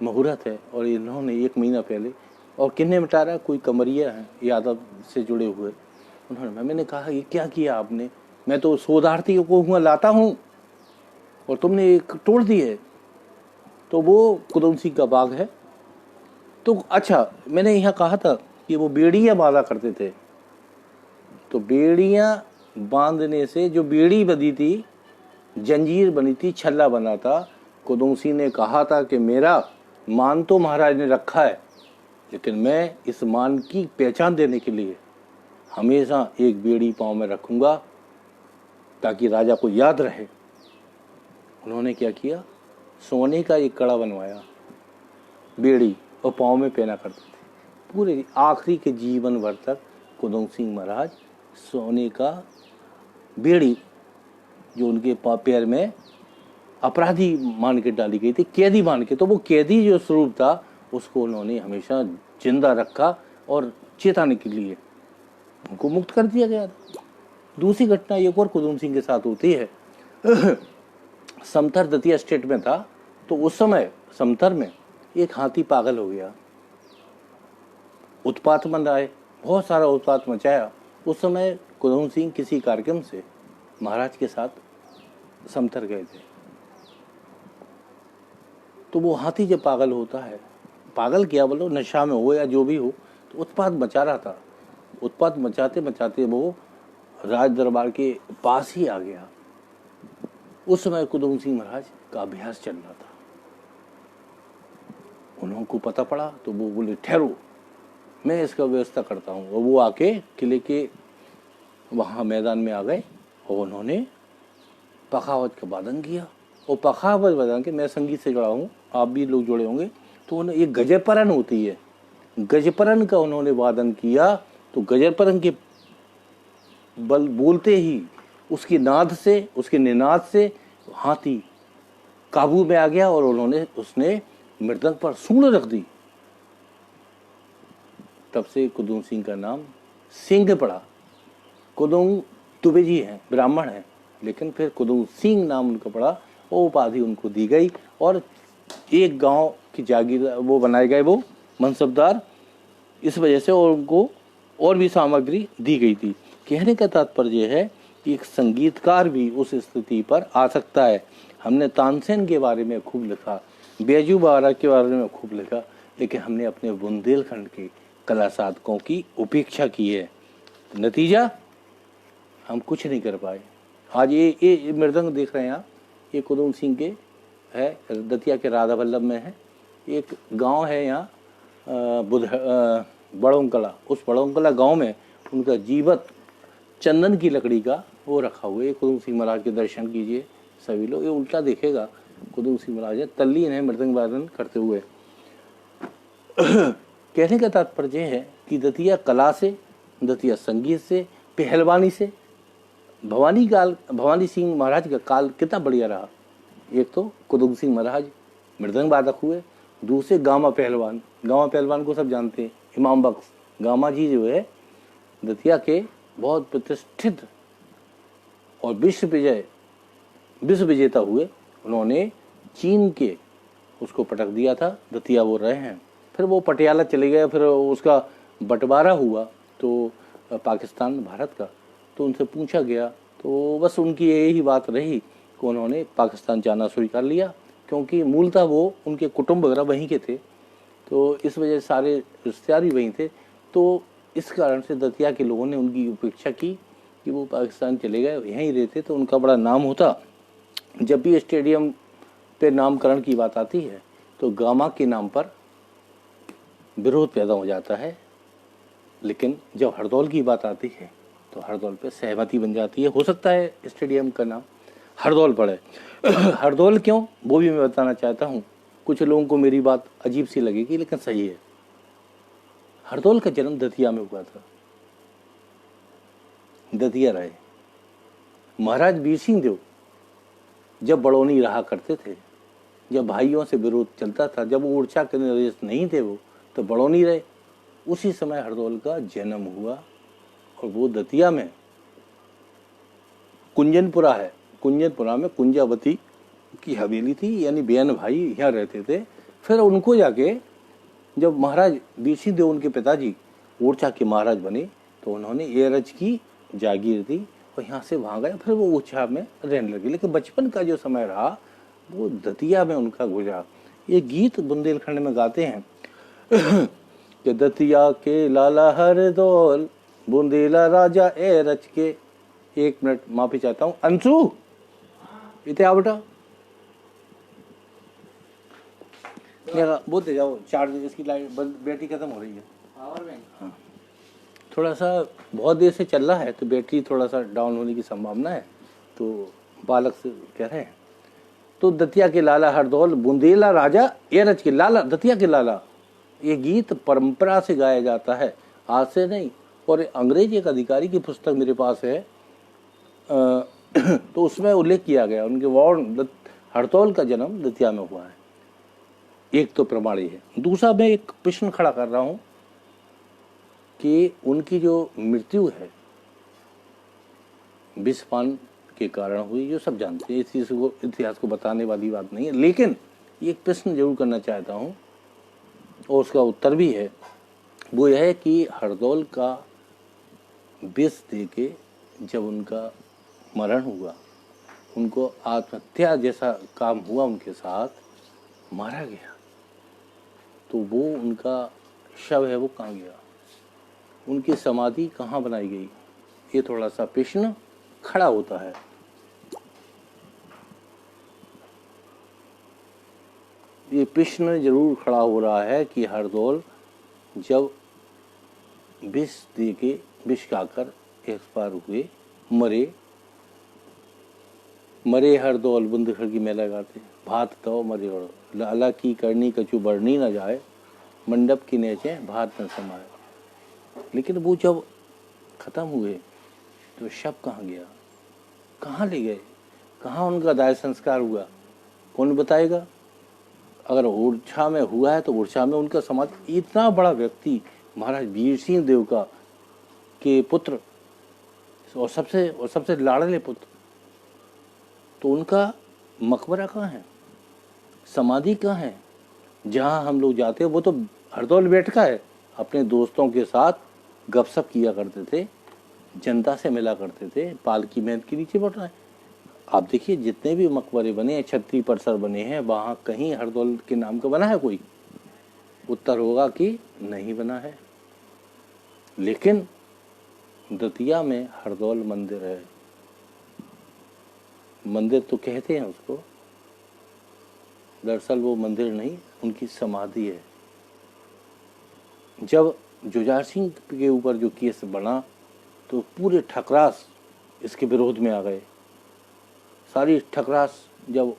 मुहूर्त है, और इन्होंने 1 महीना पहले, और किन्ने मिटा रहा है, कोई कमरिया है यादव से जुड़े हुए। उन्होंने, मैंने कहा ये क्या किया आपने, मैं तो शोधार्थियों को हुआ लाता हूँ और तुमने एक तोड़ दी है। तो वो कुदूम सिंह का बाग है। तो अच्छा, मैंने यहाँ कहा था कि वो बेड़ियाँ बांधा करते थे, तो बेड़ियाँ बांधने से जो बेड़ी बंधी थी, जंजीर बनी थी, छल्ला बना था। कुदूम सिंह ने कहा था कि मेरा मान तो महाराज ने रखा है, लेकिन मैं इस मान की पहचान देने के लिए हमेशा एक बेड़ी पाँव में रखूंगा ताकि राजा को याद रहे। उन्होंने क्या किया, सोने का एक कड़ा बनवाया, बेड़ी, और पाँव में पहना करते थे। पूरे आखिरी के जीवन भर तक कुदूम सिंह महाराज सोने का बेड़ी, जो उनके पैर में अपराधी मान के डाली गई थी, कैदी मान के, तो वो कैदी जो स्वरूप था उसको उन्होंने हमेशा जिंदा रखा, और चेताने के लिए उनको मुक्त कर दिया गया था। दूसरी घटना एक और कुदूम सिंह के साथ होती है। समथर दतिया स्टेट में था, तो उस समय समथर में एक हाथी पागल हो गया, उत्पात मचाए, बहुत सारा उत्पात मचाया। उस समय कुदूम सिंह किसी कार्यक्रम से महाराज के साथ समथर गए थे। तो वो हाथी जब पागल होता है, पागल क्या बोलो, नशा में हो या जो भी हो, तो उत्पात मचा रहा था। उत्पात मचाते मचाते वो राज दरबार के पास ही आ गया। उस समय कुदुम सिंह महाराज का अभ्यास चल रहा था। उनको पता पड़ा तो वो बोले ठहरो, मैं इसका व्यवस्था करता हूँ। और वो आके किले के वहाँ मैदान में आ गए और उन्होंने पखावज का वादन किया। और पखावज वादन के, मैं संगीत से जुड़ा हूँ, आप भी लोग जुड़े होंगे, तो उन्हें एक गजपरन होती है, गजपरन का उन्होंने वादन किया। तो गजपरन के बल बोलते ही उसकी नाद से, उसके निनाद से हाथी काबू में आ गया और उसने मृदंग पर सूंड रख दी। तब से कुदुम सिंह का नाम सिंह पड़ा। कुदुम दुबे जी हैं, ब्राह्मण हैं, लेकिन फिर कुदुम सिंह नाम उनका पड़ा और उपाधि उनको दी गई। और एक गांव की जागीर वो बनाए गए, वो मनसबदार, इस वजह से और उनको और भी सामग्री दी गई थी। कहने का तात्पर्य है कि एक संगीतकार भी उस स्थिति पर आ सकता है। हमने तानसेन के बारे में खूब लिखा, बैजू बावरा के बारे में खूब लिखा, लेकिन हमने अपने बुंदेलखंड के कला साधकों की उपेक्षा की है। नतीजा हम कुछ नहीं कर पाए। आज ये मृदंग देख रहे हैं आप, ये कुदुम सिंह के है, दतिया के राधा वल्लभ में है। एक गांव है यहाँ बड़ोंकला, उस बड़ोंकला गांव में उनका जीवत चंदन की लकड़ी का वो रखा हुआ है। कुदुम सिंह महाराज के दर्शन कीजिए सभी लोग, ये उल्टा देखेगा कुदुम सिंह महाराज है, तल्लीन है मृदंग वादन करते हुए। कहने का तात्पर्य है कि दतिया कला से, दतिया संगीत से, पहलवानी से, भवानी सिंह महाराज का काल कितना बढ़िया रहा। एक तो कुदुम सिंह महाराज मृदंग वादक हुए, दूसरे गामा पहलवान को सब जानते हैं, इमाम बख्श गामा जी जो है दतिया के बहुत प्रतिष्ठित और विश्व विजेता हुए। उन्होंने चीन के उसको पटक दिया था, दतिया वो रहे हैं। फिर वो पटियाला चले गए, फिर उसका बंटवारा हुआ तो पाकिस्तान भारत का, तो उनसे पूछा गया तो बस उनकी यही बात रही कि उन्होंने पाकिस्तान जाना स्वीकार लिया, क्योंकि मूलतः वो उनके कुटुंब वगैरह वहीं के थे, तो इस वजह से सारे रिश्तेदार भी वहीं थे। तो इस कारण से दतिया के लोगों ने उनकी उपेक्षा की कि वो पाकिस्तान चले गए, यहीं रहते तो उनका बड़ा नाम होता। जब भी स्टेडियम पे नामकरण की बात आती है तो गामा के नाम पर विरोध पैदा हो जाता है, लेकिन जब हरदौल की बात आती है तो हरदौल पे सहमति बन जाती है। हो सकता है स्टेडियम का नाम हरदौल पड़े। हरदौल क्यों, वो भी मैं बताना चाहता हूँ। कुछ लोगों को मेरी बात अजीब सी लगेगी, लेकिन सही है। हरदौल का जन्म दतिया में हुआ था, दतिया रहे। महाराज वीर सिंह देव जब बड़ौनी रहा करते थे, जब भाइयों से विरोध चलता था, जब ओरछा के नरेश नहीं थे वो, तो बड़ौनी रहे। उसी समय हरदौल का जन्म हुआ और वो दतिया में कुंजनपुरा है, कुंजनपुरा में कुंजावती की हवेली थी, यानी बहन भाई यहाँ रहते थे। फिर उनको जाके जब महाराज वीर सिंह देव उनके पिताजी ओरछा के महाराज बने तो उन्होंने एरज की जागीर दी और यहाँ से वहाँ गए, फिर वो ओरछा में रहने लगे। लेकिन बचपन का जो समय रहा वो दतिया में उनका गुजरा। ये गीत बुंदेलखंड में गाते हैं कि दतिया के लाला हरदौल बुंदेला राजा एरज के। एक मिनट माफी चाहता हूँ, अंशु इतने आओ बेटा, बोलते जाओ, चार्ज इसकी लाइट बैटरी खत्म हो रही है। हाँ, थोड़ा सा बहुत देर से चल रहा है तो बैटरी थोड़ा सा डाउन होने की संभावना है, तो बालक से कह रहे हैं। तो दतिया के लाला हरदौल बुंदेला राजा एरज के लाला, दतिया के लाला, ये गीत परंपरा से गाया जाता है, आज से नहीं। और अंग्रेज एक अधिकारी की पुस्तक मेरे पास है, तो उसमें उल्लेख किया गया उनके वार्ड हरदौल का जन्म दतिया में हुआ है। एक तो प्रमाणी है। दूसरा मैं एक प्रश्न खड़ा कर रहा हूं कि उनकी जो मृत्यु है विषपान के कारण हुई, जो सब जानते हैं, इस चीज को इतिहास को बताने वाली बात नहीं है। लेकिन एक प्रश्न जरूर करना चाहता हूं और उसका उत्तर भी है, वो यह है कि हरदौल का विष दे के जब उनका मरण हुआ, उनको आत्महत्या जैसा काम हुआ, उनके साथ मारा गया, तो वो उनका शव है वो कहाँ गया, उनकी समाधि कहाँ बनाई गई, ये थोड़ा सा प्रश्न खड़ा होता है। ये प्रश्न जरूर खड़ा हो रहा है कि हरदौल जब विष दे के विष खाकर एक्सपायर हुए, मरे हरदौल बुंदेलखंड की मेला गाते, भात तो मरे और अला की करनी कछु बढ़नी न जाए, मंडप की नेचे भात न समाए। लेकिन वो जब खत्म हुए तो शव कहाँ गया, कहाँ ले गए, कहाँ उनका दाह संस्कार हुआ, कौन बताएगा? अगर ओरछा में हुआ है तो ओरछा में उनका समाज, इतना बड़ा व्यक्ति महाराज वीर सिंह देव का के पुत्र और सबसे लाडले पुत्र, तो उनका मकबरा कहाँ है, समाधि कहाँ है? जहाँ हम लोग जाते हैं वो तो हरदौल बैठका है, अपने दोस्तों के साथ गपशप किया करते थे, जनता से मिला करते थे, पालकी महल के नीचे बैठना है। आप देखिए जितने भी मकबरे बने हैं, छत्री परिसर बने हैं, वहाँ कहीं हरदौल के नाम का बना है कोई? उत्तर होगा कि नहीं बना है। लेकिन दतिया में हरदौल मंदिर है, मंदिर तो कहते हैं उसको, दरअसल वो मंदिर नहीं, उनकी समाधि है। जब जुझार सिंह के ऊपर जो केस बना तो पूरे ठकरास इसके विरोध में आ गए। सारी ठकरास जब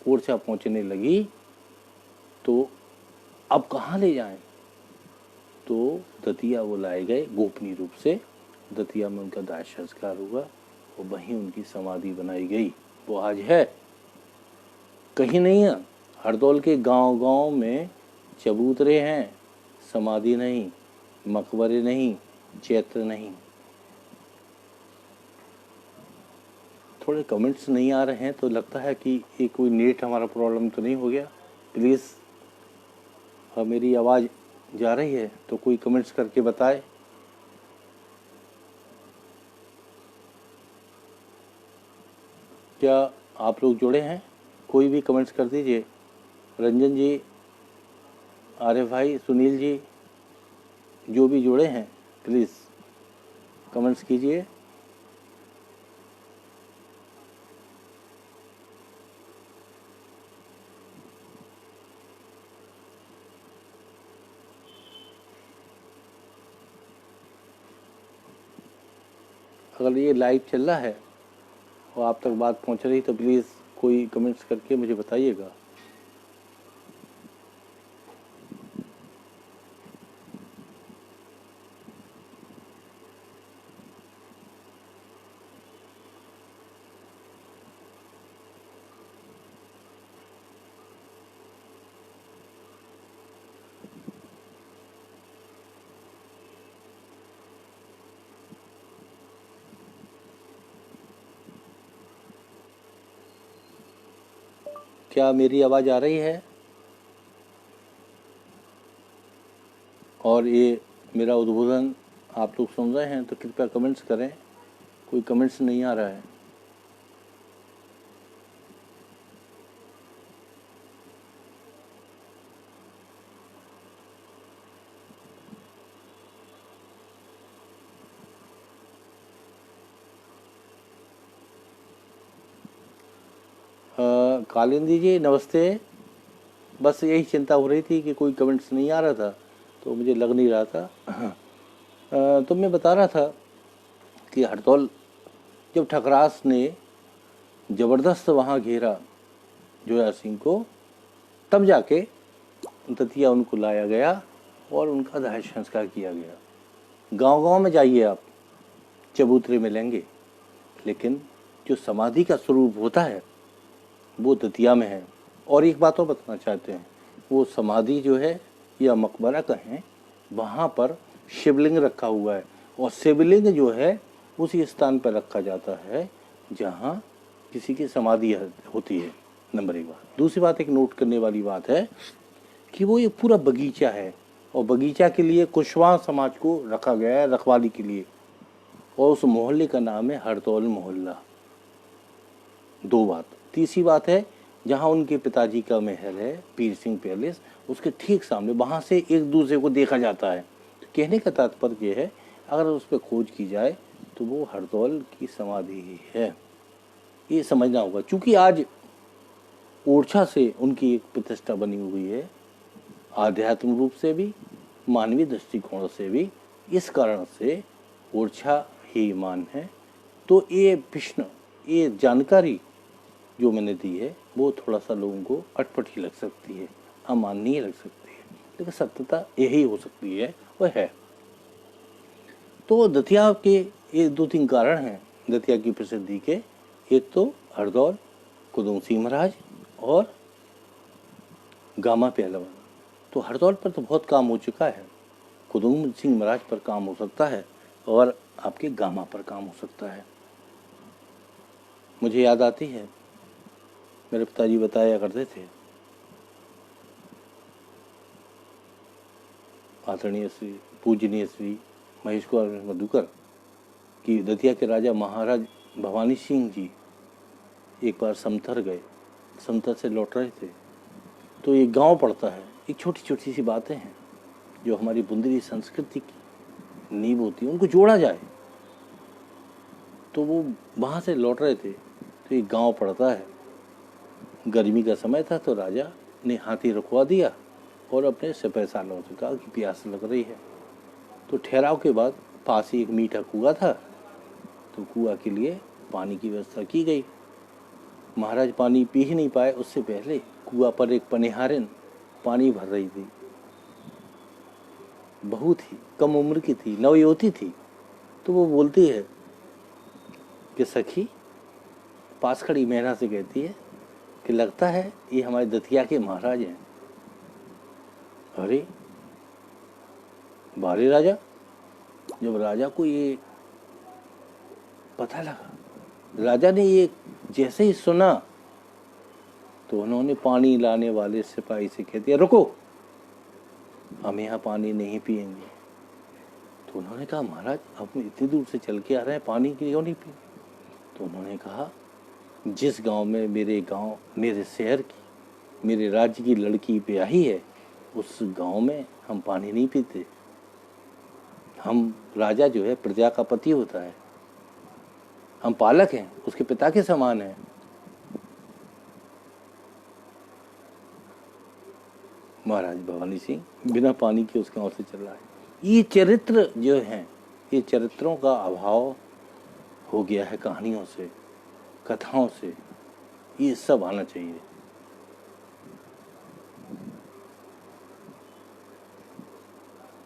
ओरछा पहुंचने लगी तो अब कहाँ ले जाएं, तो दतिया वो लाए गए गोपनीय रूप से। दतिया में उनका दाह संस्कार हुआ और वहीं उनकी समाधि बनाई गई। वो आज है, कहीं नहीं है। हरदौल के गांव-गांव में चबूतरे हैं, समाधि नहीं, मकबरे नहीं, चैत्र नहीं। थोड़े कमेंट्स नहीं आ रहे हैं तो लगता है कि ये कोई नेट हमारा प्रॉब्लम तो नहीं हो गया। प्लीज़ मेरी आवाज़ जा रही है तो कोई कमेंट्स करके बताए। क्या आप लोग जुड़े हैं? कोई भी कमेंट्स कर दीजिए। रंजन जी, आरिफ भाई, सुनील जी, जो भी जुड़े हैं प्लीज़ कमेंट्स कीजिए। अगर ये लाइव चल रहा है और आप तक बात पहुंच रही तो प्लीज़ कोई कमेंट्स करके मुझे बताइएगा। क्या मेरी आवाज़ आ रही है? और ये मेरा उद्बोधन आप लोग सुन रहे हैं तो कृपया कमेंट्स करें। कोई कमेंट्स नहीं आ रहा है। कालिंदी जी नमस्ते। बस यही चिंता हो रही थी कि कोई कमेंट्स नहीं आ रहा था तो मुझे लग नहीं रहा था। तो मैं बता रहा था कि हरदौल जब ठकरास ने ज़बरदस्त वहाँ घेरा जुझार सिंह को, तब जाके दतिया उनको लाया गया और उनका दाह संस्कार किया गया। गांव-गांव में जाइए आप, चबूतरे मिलेंगे, लेकिन जो समाधि का स्वरूप होता है वो दतिया में है। और एक बात और बताना चाहते हैं, वो समाधि जो है या मकबरा कहें, वहाँ पर शिवलिंग रखा हुआ है और शिवलिंग जो है उसी स्थान पर रखा जाता है जहाँ किसी की समाधि होती है। नंबर एक बात। दूसरी बात, एक नोट करने वाली बात है कि वो ये पूरा बगीचा है और बगीचा के लिए कुशवाहा समाज को रखा गया है रखवाली के लिए, और उस मोहल्ले का नाम है हरदौल मोहल्ला। दो बात। तीसरी बात है, जहाँ उनके पिताजी का महल है पीर सिंह पैलेस, उसके ठीक सामने, वहाँ से एक दूसरे को देखा जाता है। तो कहने का तात्पर्य है, अगर उस पर खोज की जाए तो वो हरदौल की समाधि ही है। ये समझना होगा। चूँकि आज ओरछा से उनकी एक प्रतिष्ठा बनी हुई है, आध्यात्मिक रूप से भी, मानवीय दृष्टिकोण से भी। इस कारण से ओरछा ही मान है। तो ये प्रश्न, ये जानकारी जो मैंने दी है वो थोड़ा सा लोगों को अटपट ही लग सकती है, अमाननीय लग सकती है, लेकिन सत्यता यही हो सकती है, वह है। तो दतिया के ये 2-3 कारण हैं दतिया की प्रसिद्धि के। एक तो हरदौल, कुदुम सिंह महाराज और गामा पहलवान। तो हरदौल पर तो बहुत काम हो चुका है, कुदुम सिंह महाराज पर काम हो सकता है और आपके गामा पर काम हो सकता है। मुझे याद आती है, मेरे पिताजी बताया करते थे, आदरणीय श्री पूजनीय श्री महेश कुमार मधुकर, कि दतिया के राजा महाराज भवानी सिंह जी एक बार समथर गए, समथर से लौट रहे थे। तो ये गांव पड़ता है, एक छोटी छोटी सी बातें हैं जो हमारी बुंदेली संस्कृति की नींव होती है, उनको जोड़ा जाए। तो वो वहाँ से लौट रहे थे, तो एक गांव पड़ता है, गर्मी का समय था, तो राजा ने हाथी रुकवा दिया और अपने सिपह सालों से कहा कि प्यास लग रही है। तो ठहराव के बाद पास ही एक मीठा कुआं था, तो कुआं के लिए पानी की व्यवस्था की गई। महाराज पानी पी ही नहीं पाए, उससे पहले कुआं पर एक पनिहारिन पानी भर रही थी, बहुत ही कम उम्र की थी, नवयुवती थी। तो वो बोलती है कि सखी, पास खड़ी महिला से कहती है कि लगता है ये हमारे दतिया के महाराज हैं। अरे बारे राजा, जब राजा को ये पता लगा, राजा ने ये जैसे ही सुना, तो उन्होंने पानी लाने वाले सिपाही से कह दिया, रुको, हम यहाँ पानी नहीं पिएंगे। तो उन्होंने कहा, महाराज हम इतनी दूर से चल के आ रहे हैं, पानी क्यों नहीं पी? तो उन्होंने कहा, जिस गांव में मेरे शहर की, मेरे राज्य की लड़की ब्याही है, उस गांव में हम पानी नहीं पीते। हम, राजा जो है प्रजा का पति होता है, हम पालक हैं, उसके पिता के समान हैं। महाराज भवानी सिंह बिना पानी के उसके ओर से चल रहा है। ये चरित्र जो हैं, ये चरित्रों का अभाव हो गया है कहानियों से, कथाओं से। ये सब आना चाहिए।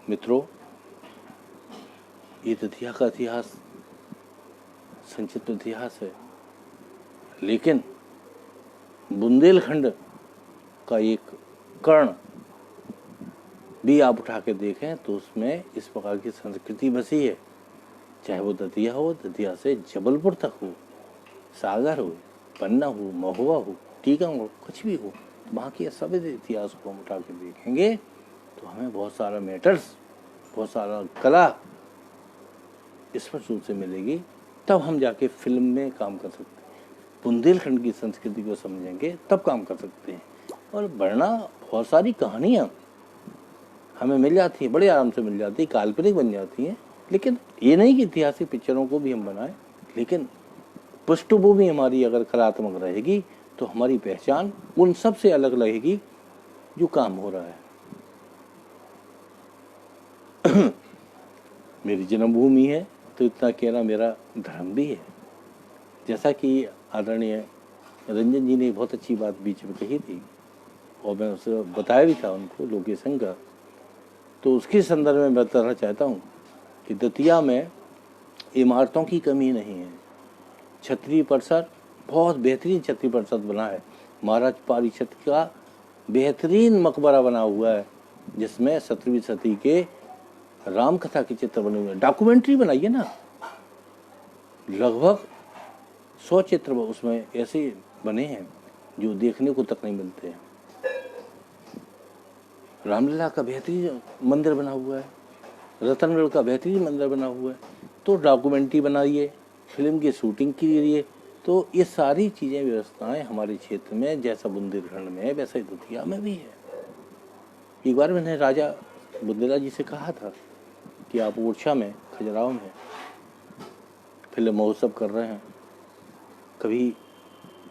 मित्रों, ये दतिया का इतिहास संक्षिप्त इतिहास है, लेकिन बुंदेलखंड का एक कर्ण भी आप उठा के देखें तो उसमें इस प्रकार की संस्कृति बसी है। चाहे वो दतिया हो, दतिया से जबलपुर तक हो, सागर हो, पन्ना हो, महुआ हो, टीकम हो, कुछ भी हो, वहाँ के सभी इतिहास को हम उठा के देखेंगे तो हमें बहुत सारा मैटर्स, बहुत सारा कला स्पष्ट रूप से मिलेगी। तब हम जाके फिल्म में काम कर सकते हैं, बुंदेलखंड की संस्कृति को समझेंगे तब काम कर सकते हैं। और वरना बहुत सारी कहानियाँ हमें मिल जाती हैं, बड़े आराम से मिल जाती है, काल्पनिक बन जाती हैं। लेकिन ये नहीं कि ऐतिहासिक पिक्चरों को भी हम बनाएं, लेकिन पृष्ठभूमि हमारी अगर कलात्मक रहेगी तो हमारी पहचान उन सब से अलग लगेगी जो काम हो रहा है। मेरी जन्मभूमि है तो इतना कहना मेरा धर्म भी है। जैसा कि आदरणीय रंजन जी ने बहुत अच्छी बात बीच में कही थी और मैं उसे बताया भी था उनको लोकेशन का, तो उसके संदर्भ में मैं बताना चाहता हूँ कि दतिया में इमारतों की कमी नहीं है। छतरी परिसर बहुत बेहतरीन छतरी परिसर बना है। महाराज पारीक्षत का बेहतरीन मकबरा बना हुआ है, जिसमें 17वीं सदी के राम कथा के चित्र बने हुए हैं। डॉक्यूमेंट्री बनाई है ना, लगभग 100 चित्र उसमें ऐसे बने हैं जो देखने को तक नहीं मिलते हैं। रामलीला का बेहतरीन मंदिर बना हुआ है, रतनगढ़ का बेहतरीन मंदिर बना हुआ है। तो डॉक्यूमेंट्री बनाइए, फिल्म की शूटिंग के लिए, तो ये सारी चीज़ें, व्यवस्थाएं हमारे क्षेत्र में जैसा बुंदेलखंड में है वैसा ही दतिया में भी है। एक बार मैंने राजा बुंदेला जी से कहा था कि आप ओरछा में, खजुराहो में फिल्म महोत्सव कर रहे हैं, कभी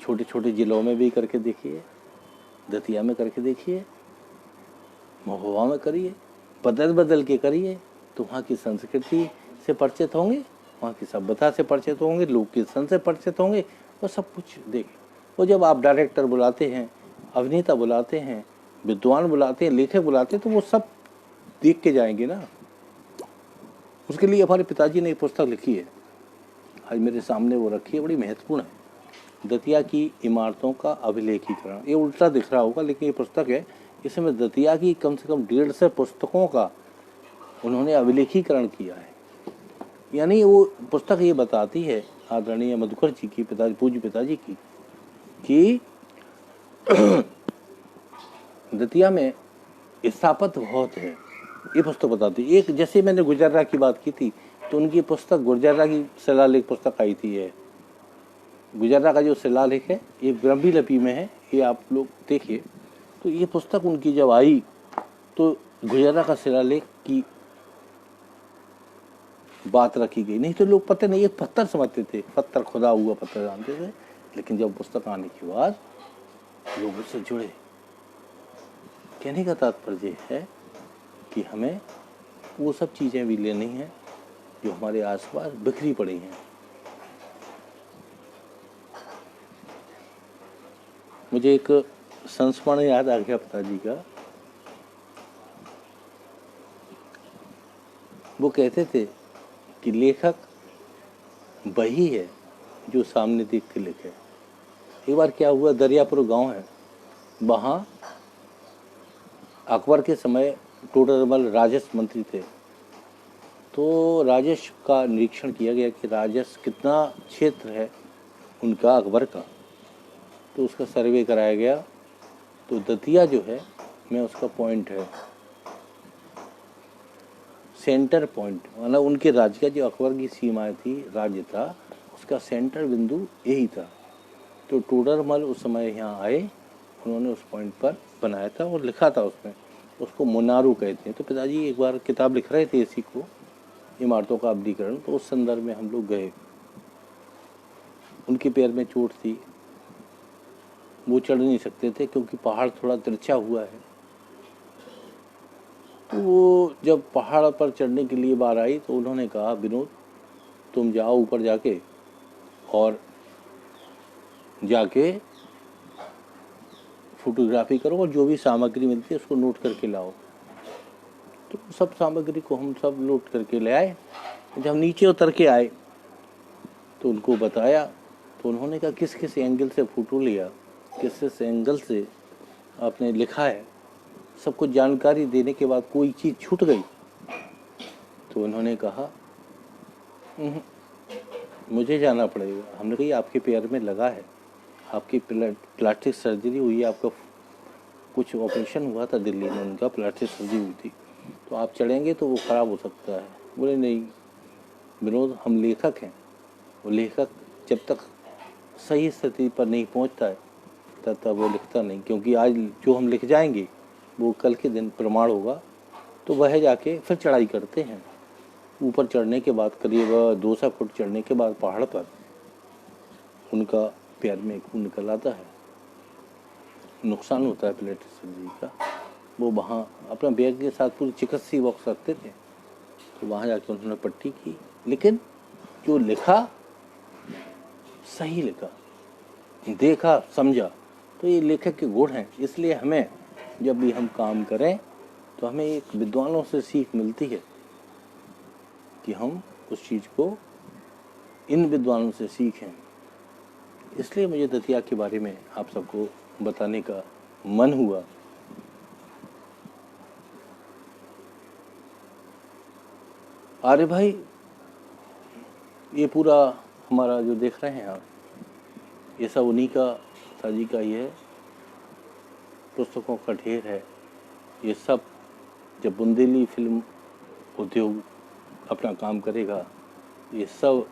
छोटे छोटे जिलों में भी करके देखिए, दतिया में करके देखिए, महोबा में करिए, बदल बदल के करिए, तो वहाँ की संस्कृति से परिचित होंगे, वहाँ की सभ्यता से परिचित होंगे, लोक कीर्तन से परिचित होंगे, और सब कुछ देखें। वो जब आप डायरेक्टर बुलाते हैं, अभिनेता बुलाते हैं, विद्वान बुलाते हैं, लेखक बुलाते हैं, तो वो सब देख के जाएंगे ना। उसके लिए हमारे पिताजी ने एक पुस्तक लिखी है, आज मेरे सामने वो रखी है, बड़ी महत्वपूर्ण है, दतिया की इमारतों का अभिलेखीकरण। ये उल्टा दिख रहा होगा, लेकिन ये पुस्तक है, इसमें दतिया की कम से कम 150 पुस्तकों का उन्होंने अभिलेखीकरण किया है। यानी वो पुस्तक ये बताती है आदरणीय मधुकर जी की, पिताजी, पूज्य पिताजी की, कि दतिया में स्थापत्य बहुत है। ये पुस्तक बताती है। एक जैसे मैंने गुजर्रा की बात की थी, तो उनकी पुस्तक गुजर्रा की शिलालेख पुस्तक आई थी। है गुजर्रा का जो शिलालेख है, ये ब्रह्मी लिपि में है, ये आप लोग देखिए। तो ये पुस्तक उनकी जब आई, तो गुजर्रा का शिलालेख की बात रखी गई। नहीं तो लोग पता नहीं, एक पत्थर समझते थे, पत्थर खुदा हुआ पत्थर जानते थे, लेकिन जब पुस्तक आने के बाद लोग उससे जुड़े। कहने का तात्पर्य है कि हमें वो सब चीज़ें भी लेनी हैं जो हमारे आसपास बिखरी पड़ी हैं। मुझे एक संस्मरण याद आ गया पिताजी का। वो कहते थे कि लेखक वही है जो सामने देख के लिखे। एक बार क्या हुआ, दरियापुर गांव है, वहाँ अकबर के समय टोडरमल राजस्व मंत्री थे। तो राजस्व का निरीक्षण किया गया कि राजस्व कितना क्षेत्र है उनका अकबर का, तो उसका सर्वे कराया गया। तो दतिया जो है, मैं उसका पॉइंट है, सेंटर पॉइंट, मतलब उनके राज्य का जो अकबर की सीमाएं थी, राज्य था, उसका सेंटर बिंदु यही था। तो टोडरमल उस समय यहाँ आए, उन्होंने उस पॉइंट पर बनाया था और लिखा था उसमें, उसको मुनारू कहते हैं। तो पिताजी एक बार किताब लिख रहे थे इसी को, इमारतों का अवधीकरण, तो उस संदर्भ में हम लोग गए। उनके पैर में चोट थी, वो चढ़ नहीं सकते थे क्योंकि पहाड़ थोड़ा तिरछा हुआ है। तो वो जब पहाड़ पर चढ़ने के लिए बार आई, तो उन्होंने कहा, विनोद तुम जाओ ऊपर जाके और जाके फोटोग्राफी करो और जो भी सामग्री मिलती है उसको नोट करके लाओ। तो सब सामग्री को हम सब नोट करके ले आए। जब नीचे उतर के आए तो उनको बताया, तो उन्होंने कहा किस किस एंगल से फ़ोटो लिया, किस किस एंगल से आपने लिखा है, सब कुछ जानकारी देने के बाद कोई चीज़ छूट गई। तो उन्होंने कहा मुझे जाना पड़ेगा। हमने कहा आपके पैर में लगा है, आपकी प्लास्टिक सर्जरी हुई है, आपका कुछ ऑपरेशन हुआ था दिल्ली में, उनका प्लास्टिक सर्जरी हुई थी, तो आप चढ़ेंगे तो वो ख़राब हो सकता है। बोले नहीं विनोद, हम लेखक हैं, वो लेखक जब तक सही स्थिति पर नहीं पहुंचता है तब तक वो लिखता नहीं, क्योंकि आज जो हम लिख जाएंगे वो कल के दिन प्रमाण होगा। तो वह जाके फिर चढ़ाई करते हैं। ऊपर चढ़ने के बाद करीब 200 फुट चढ़ने के बाद पहाड़ पर उनका पैर में खून निकल आता है, नुकसान होता है प्लेट सर्जरी का। वो वहाँ अपना बैग के साथ पूरी चिकित्सीय बॉक्स रखते थे, तो वहाँ जाके उन्होंने पट्टी की, लेकिन जो लिखा सही लिखा, देखा समझा। तो ये लेखक के गुण हैं। इसलिए हमें जब भी हम काम करें तो हमें एक विद्वानों से सीख मिलती है कि हम उस चीज़ को इन विद्वानों से सीखें। इसलिए मुझे दतिया के बारे में आप सबको बताने का मन हुआ। अरे भाई, ये पूरा हमारा जो देख रहे हैं आप, ये सब उन्हीं का, ताजी का ही है, पुस्तकों का ढेर है। ये सब जब बुंदेली फिल्म उद्योग अपना काम करेगा, ये सब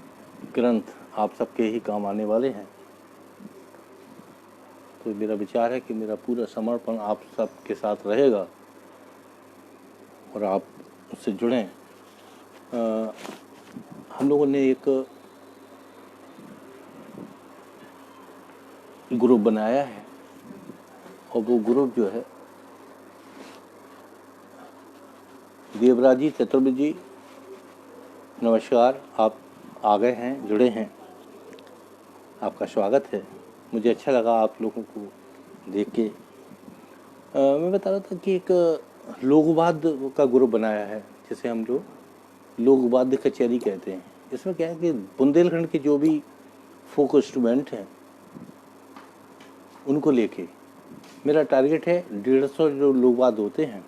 ग्रंथ आप सबके ही काम आने वाले हैं। तो मेरा विचार है कि मेरा पूरा समर्पण आप सबके साथ रहेगा और आप उससे जुड़ें। हम लोगों ने एक ग्रुप बनाया है और वो ग्रुप जो है, देवराजी चतुर्वेदी जी, नमस्कार। आप आ गए हैं, जुड़े हैं, आपका स्वागत है। मुझे अच्छा लगा आप लोगों को देख के। मैं बता रहा था कि एक लोकवाद्य का ग्रुप बनाया है, जिसे हम लोग लोकवाद्य कचहरी कहते हैं। इसमें क्या है कि बुंदेलखंड के जो भी फोक इंस्ट्रूमेंट हैं उनको लेके मेरा टारगेट है 150 जो लोकवाद्य होते हैं,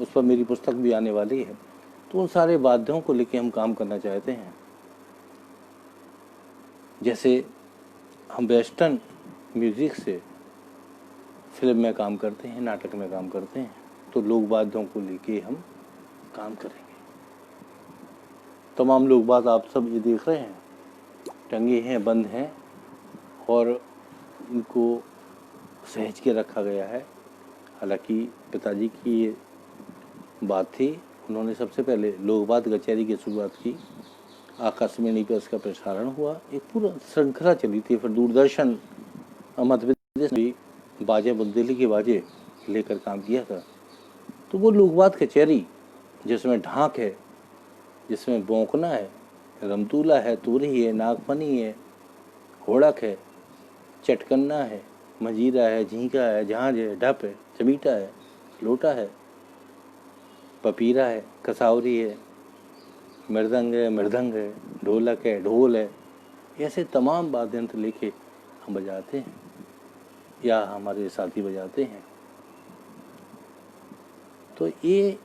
उस पर मेरी पुस्तक भी आने वाली है। तो उन सारे वाद्यों को लेके हम काम करना चाहते हैं। जैसे हम वेस्टर्न म्यूज़िक से फिल्म में काम करते हैं, नाटक में काम करते हैं, तो लोकवाद्यों को लेके हम काम करेंगे। तमाम लोकवाद्य आप सब ये देख रहे हैं, टंगे हैं, बंद हैं, और इनको सहेज के रखा गया है। हालांकि पिताजी की ये बात थी, उन्होंने सबसे पहले लोकवाद्य कचहरी की शुरुआत की। आकाशवाणी पर इसका प्रसारण हुआ, एक पूरा श्रृंखला चली थी। फिर दूरदर्शन मध्य प्रदेश भी बाजे बुंदेली के बाजे लेकर काम किया था। तो वो लोकवाद्य कचहरी जिसमें ढाक है, जिसमें बौंकना है, रमतूला है, तुरही है, नागफनी है, होड़क है, चटकन्ना है, मजीरा है, झींका है, झांझ है, ढप है, चमीटा है, लोटा है, पपीरा है, कसावरी है, मृदंग है, ढोलक है, ढोल है, ऐसे तमाम वाद्य यंत्र लेके हम बजाते हैं या हमारे साथी बजाते हैं। तो ये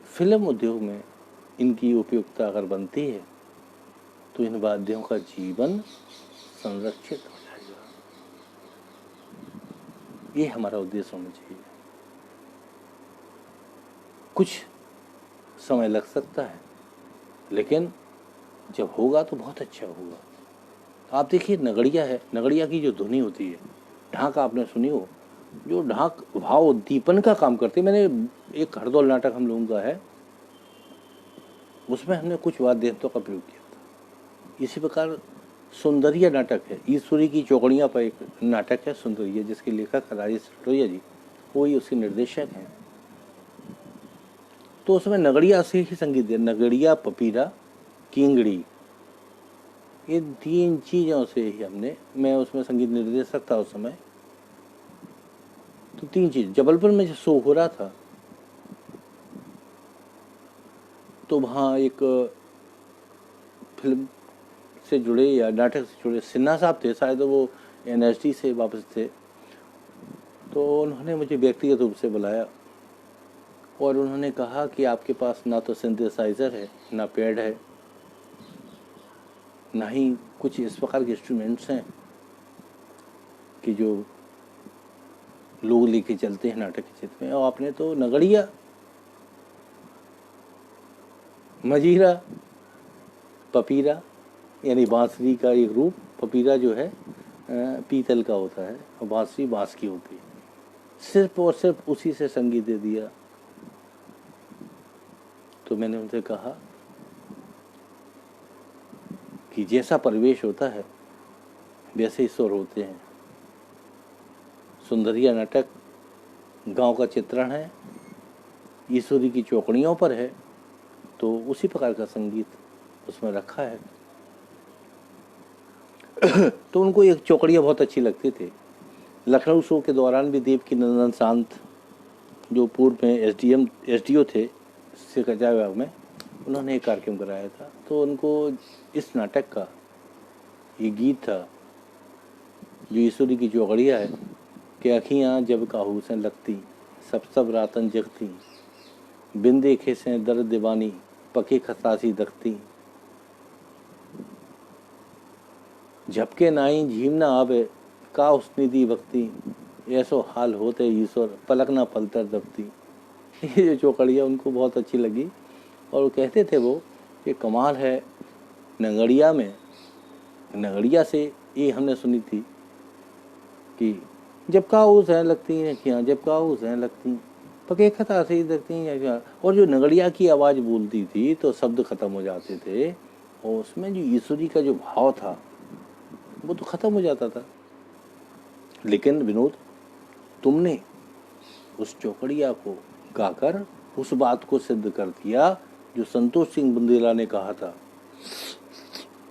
फिल्म उद्योग में इनकी उपयुक्तता अगर बनती है तो इन वाद्यों का जीवन संरक्षित हो जाएगा। ये हमारा उद्देश्य होना चाहिए। कुछ समय लग सकता है, लेकिन जब होगा तो बहुत अच्छा होगा। आप देखिए, नगड़िया है, नगड़िया की जो धुनी होती है, ढाक आपने सुनी हो, जो ढाक भाव उद्दीपन का काम करते। मैंने एक हरदौल नाटक हम लोगों का है, उसमें हमने कुछ वाद्य यंत्रों का प्रयोग किया था। इसी प्रकार सुंदरिया नाटक है, ईश्वरी की चौकड़ियाँ पर एक नाटक है सुंदरिया, जिसके लेखक राजेश रटोइया जी, वो ही उसके निर्देशक हैं। तो उसमें नगड़िया से ही संगीत है, नगड़िया, पपीरा, किंगड़ी, ये 3 चीज़ों से ही मैं उसमें संगीत निर्देशक था उस समय। तो 3 चीज़, जबलपुर में जो शो हो रहा था तो वहाँ एक फिल्म से जुड़े या नाटक से जुड़े सिन्हा साहब थे, शायद वो NSD से वापस थे। तो उन्होंने मुझे व्यक्तिगत रूप से बुलाया और उन्होंने कहा कि आपके पास ना तो सिंथेसाइज़र है, ना पैड है, ना ही कुछ इस प्रकार के इंस्ट्रूमेंट्स हैं कि जो लोग लेके चलते हैं नाटक के क्षेत्र में। और आपने तो नगड़िया, मजीरा, पपीरा यानी बांसुरी का एक रूप, पपीरा जो है पीतल का होता है और बांसुरी बांस की होती है, सिर्फ और सिर्फ उसी से संगीत दे दिया। तो मैंने उनसे कहा कि जैसा परिवेश होता है वैसे ही स्वर होते हैं। सुंदरिया नाटक गांव का चित्रण है, ईश्वरी की चौकड़ियों पर है, तो उसी प्रकार का संगीत उसमें रखा है। तो उनको एक चौकड़ियाँ बहुत अच्छी लगती थी। लखनऊ शो के दौरान भी देवकी नंदन शांत, जो पूर्व में SDO थे सिकजा विभाग में, उन्होंने एक कार्यक्रम कराया था। तो उनको इस नाटक का ये गीत था जो ईश्वरी की चौकड़िया है कि अखियाँ जब काहू से लगती, सब रातन जगती, बिन देखे से दर्द दीवानी, पके खसासी दखती, झपके नाई झीम ना आवे, का उसने दी भक्ति, ऐसो हाल होते ईश्वर, पलक ना पलतर दबती। ये जो चौकड़िया उनको बहुत अच्छी लगी और वो कहते थे वो कि कमाल है, नगड़िया से ये हमने सुनी थी कि जब काऊ सहन लगती हैं अखियाँ, जब काऊ सहन लगती, पके खता से ही देखती हैं क्या। और जो नगड़िया की आवाज़ बोलती थी तो शब्द खत्म हो जाते थे और उसमें जो ईश्वरी का जो भाव था वो तो ख़त्म हो जाता था। लेकिन विनोद, तुमने उस चौकड़िया को गाकर उस बात को सिद्ध कर दिया जो संतोष सिंह बुंदेला ने कहा था।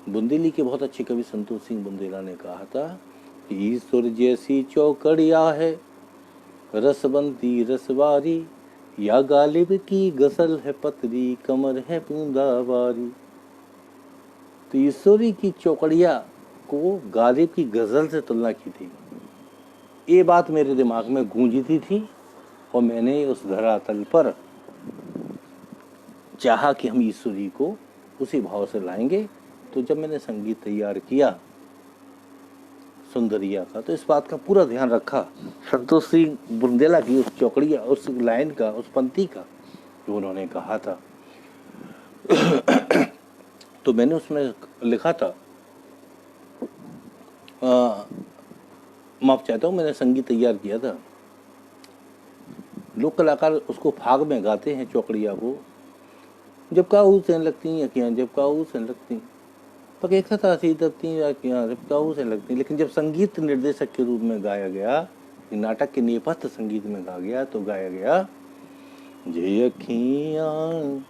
बुंदेली के बहुत अच्छे कवि संतोष सिंह बुंदेला ने कहा था कि ईश्वर जैसी चौकड़िया है रसबंती रसवारी, या गालिब की गजल है पतरी कमर है बूंदावारी। तो ईश्वरी की चौकड़िया को गालिब की गजल से तुलना की थी। ये बात मेरे दिमाग में गूंजती थी और मैंने उस धरातल पर चाहा कि हम ईश्वरी को उसी भाव से लाएंगे। तो जब मैंने संगीत तैयार किया सुंदरिया का, तो इस बात का पूरा ध्यान रखा संतोष सिंह बुंदेला की उस चौकड़िया, उस लाइन का, उस पंक्ति का जो उन्होंने कहा था। तो मैंने उसमें लिखा था, माफ चाहता हूँ, मैंने संगीत तैयार किया था। लोक कलाकार उसको फाग में गाते हैं चौकड़िया को, जब काहू से लगती अखियाँ, जब काहू से लगती पके खता सी दबती अखियाँ, जब काहू से लगती। लेकिन जब संगीत निर्देशक के रूप में गाया गया, नाटक के नेपथ्य संगीत में गा गया, तो गाया गया जे अखियाँ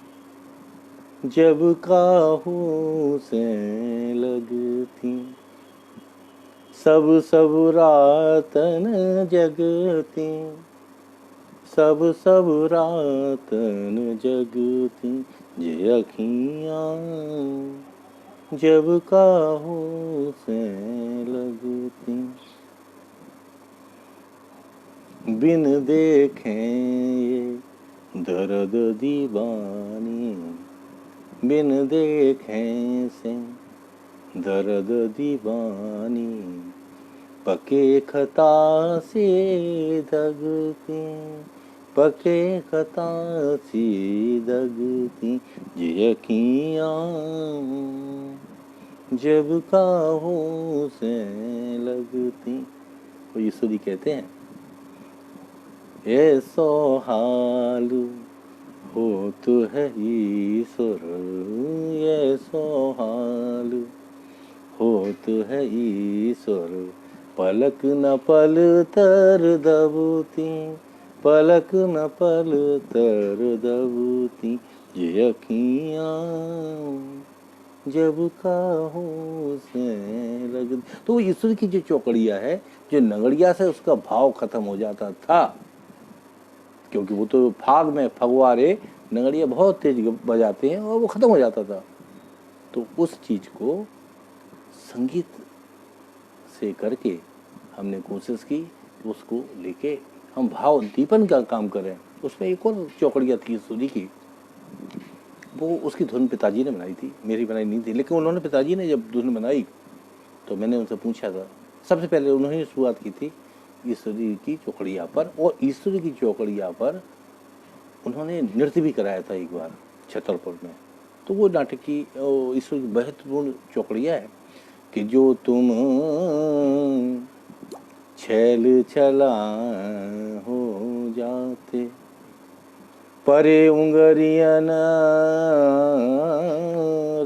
जब काहू से लगती, सब सब रातन जगती, सब सब रातन जगती, जे अखियाँ जब काहू से लगती। बिन देखे ये दर्द दीवानी, बिन देखे से दर्द दीवानी, पके खता से दगती, पके खता से दगती, जे अखियाँ जब काहू से लगती। तो ईश्वरी कहते हैं ऐसो हाल हो तो है ईश्वर, ऐसो हाल हो तो है ईश्वर, पलक न पल तर दबती, पलक न पल तर दबती, ये अखियाँ जब काहू से लगती। तो ईश्वर की जो चौकड़िया है, जो नगड़िया से उसका भाव खत्म हो जाता था, क्योंकि वो तो फाग में फगवारे नगड़िया बहुत तेज बजाते हैं और वो खत्म हो जाता था। तो उस चीज को संगीत से करके हमने कोशिश की, उसको लेके हम भाव दीपन का काम करें। उसमें एक और चौकड़िया थी ईश्वरी की, वो उसकी धुन पिताजी ने बनाई थी, मेरी बनाई नहीं थी। लेकिन उन्होंने, पिताजी ने जब धुन बनाई तो मैंने उनसे पूछा था, सबसे पहले उन्होंने शुरुआत की थी ईश्वरी की चौकड़िया पर, और ईश्वरी की चौकड़िया पर उन्होंने नृत्य भी कराया था एक बार छतरपुर में। तो वो नाटक की ईश्वरी की महत्वपूर्ण चौकड़िया है कि जो तुम छैल छला हो जाते, परे उंगरियन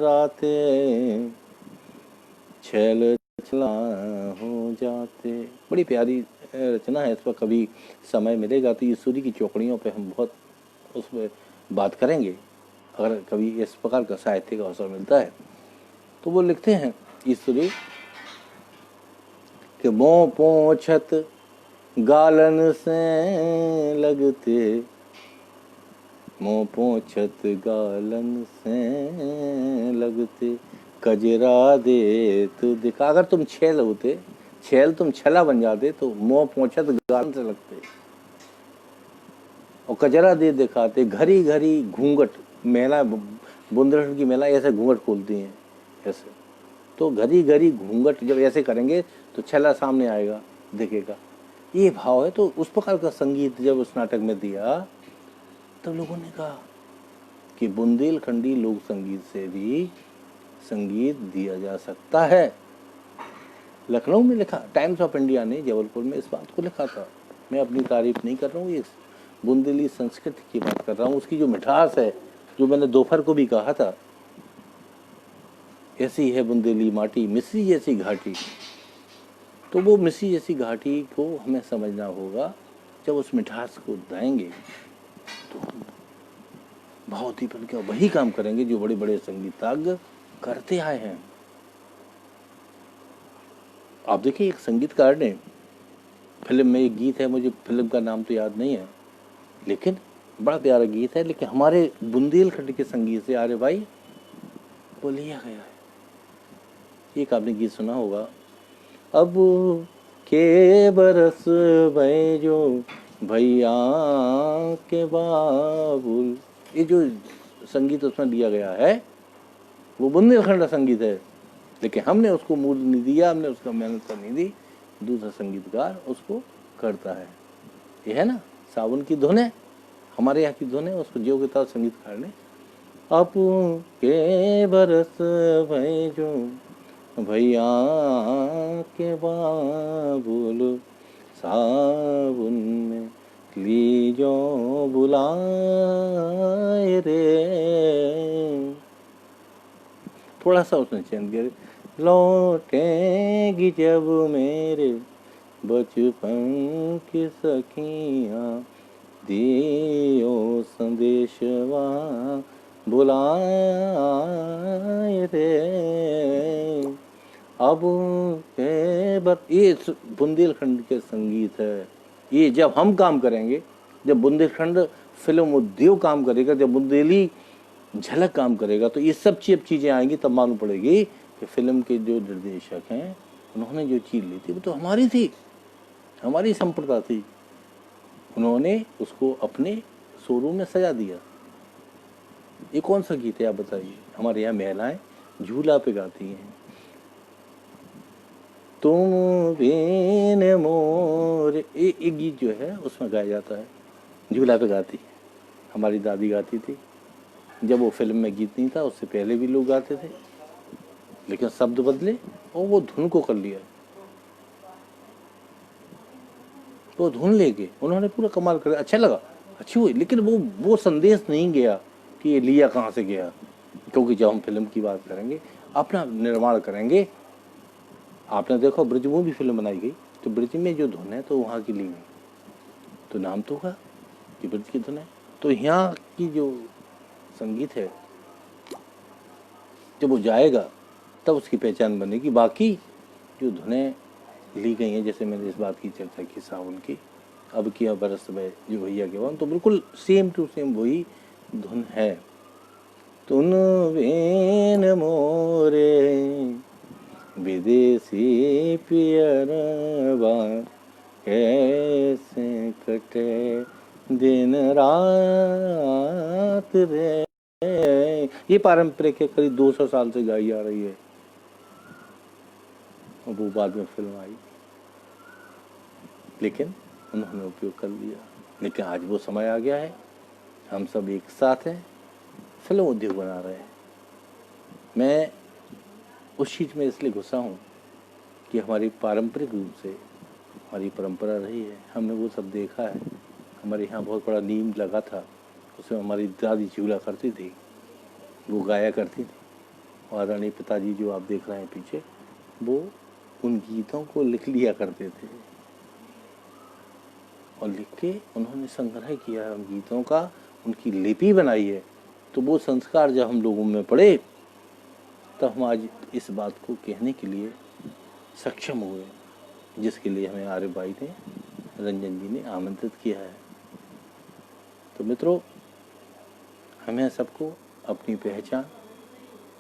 राते, छैल छला हो जाते। बड़ी प्यारी रचना है। इस पर कभी समय मिलेगा तो ईश्वरी की चौकड़ियों पे हम बहुत उसमें बात करेंगे, अगर कभी इस प्रकार का साहित्य का अवसर मिलता है। तो वो लिखते हैं ईश्वरी कि मोह पोछत गालन से लगते, मोह पोछत गालन से लगते, कजरा दे तो दिखा। अगर तुम छैल होते, छैल तुम छला बन जाते, तो मोह पोछत गालन से लगते और कजरा दे दिखाते। घड़ी घड़ी घूंघट, महिला बुंदेलखंड की महिला ऐसे घूंघट खोलती हैं ऐसे, तो घड़ी घड़ी घूंघट जब ऐसे करेंगे तो छला सामने आएगा, दिखेगा। ये भाव है। तो उस प्रकार का संगीत जब उस नाटक में दिया, तो लोगों ने कहा कि बुंदेलखंडी लोक संगीत से भी संगीत दिया जा सकता है। लखनऊ में लिखा, टाइम्स ऑफ इंडिया ने जबलपुर में इस बात को लिखा था। मैं अपनी तारीफ नहीं कर रहा हूँ, ये बुंदेली संस्कृति की बात कर रहा हूँ। उसकी जो मिठास है, जो मैंने दोपहर को भी कहा था, ऐसी है बुंदेली माटी मिस्री जैसी घाटी। तो वो मिस्री जैसी घाटी को हमें समझना होगा जब उस मिठास को दाएंगे तो हम बहुत ही बन के वही काम करेंगे जो बड़े बड़े संगीतज्ञ करते आए हैं। आप देखिए, एक संगीतकार ने फिल्म में एक गीत है, मुझे फिल्म का नाम तो याद नहीं है, लेकिन बड़ा प्यारा गीत है, लेकिन हमारे बुंदेलखंड के संगीत से आर्य भाई वो लिया गया है। एक आपने गीत सुना होगा, अब के बरस भय जो भैया के बाबुल। ये जो संगीत उसमें दिया गया है वो बुंदेलखंड का संगीत है, लेकिन हमने उसको मूल नहीं दिया, हमने उसका मेहनत नहीं दी, दूसरा संगीतकार उसको करता है। ये है ना, सावन की धुन है, हमारे यहाँ की धुन है, उसको जो के तार संगीतकार ने अब के बरस भय जो भैया के बाबुल सावन में लीजो बुलाए रे। थोड़ा सा उसने चेंज किया, लौटेंगी जब मेरे बचपन की सखियाँ दियो संदेशवा बुलाए रे। अब ये बुंदेलखंड के संगीत है। ये जब हम काम करेंगे, जब बुंदेलखंड फिल्म उद्योग काम करेगा, जब बुंदेली झलक काम करेगा, तो ये सब चीज़ें आएंगी, तब मालूम पड़ेगी कि फिल्म के जो निर्देशक हैं उन्होंने जो चीज़ ली थी वो तो हमारी थी, हमारी संप्रदा थी। उन्होंने उसको अपने शोरूम में सजा दिया। ये कौन सा गीत है आप बताइए? हमारे यहाँ महिलाएं झूला पे गाती हैं, तुम बिन मोर, ये गीत जो है उसमें गाया जाता है, झूला पे गाती है। हमारी दादी गाती थी, जब वो फिल्म में गीत नहीं था उससे पहले भी लोग गाते थे, लेकिन शब्द बदले और वो धुन को कर लिया। वो धुन लेके उन्होंने पूरा कमाल कर, अच्छा लगा, अच्छी हुई, लेकिन वो संदेश नहीं गया कि ये लिया कहाँ से गया। क्योंकि जब हम फिल्म की बात करेंगे, अपना निर्माण करेंगे, आपने देखो ब्रिज में भी फिल्म बनाई गई, तो ब्रिज में जो धुन है तो वहाँ की ली गई, तो नाम तो होगा कि ब्रिज की धुन है। तो यहाँ की जो संगीत है, जब वो जाएगा तब उसकी पहचान बनेगी। बाकी जो धुनें ली गई हैं, जैसे मैंने इस बात की चर्चा की सावन की, अब किया बरस में जो भैया के वन, तो बिल्कुल सेम टू सेम वही धुन है। तुन बेन मोरे विदेशी पियरबा कैसे कटे दिन रात रे। ये पारंपरिक है, करीब 200 साल से गाई आ रही है, और वो बाद में फिल्म आई, लेकिन उन्होंने उपयोग कर लिया। लेकिन आज वो समय आ गया है, हम सब एक साथ हैं, फिल्म उद्योग बना रहे हैं। मैं उस चीज़ में इसलिए घुसा हूँ कि हमारी पारंपरिक रूप से हमारी परंपरा रही है, हमने वो सब देखा है। हमारे यहाँ बहुत बड़ा नीम लगा था, उसमें हमारी दादी झूला करती थी, वो गाया करती थी, और आदरणीय पिताजी जो आप देख रहे हैं पीछे, वो उन गीतों को लिख लिया करते थे, और लिख के उन्होंने संग्रह किया है उन गीतों का, उनकी लिपि बनाई है। तो वो संस्कार जब हम लोगों में पड़े, तब हम आज इस बात को कहने के लिए सक्षम हुए, जिसके लिए हमें आर्य भाई ने, रंजन जी ने आमंत्रित किया है। तो मित्रों, हमें सबको अपनी पहचान,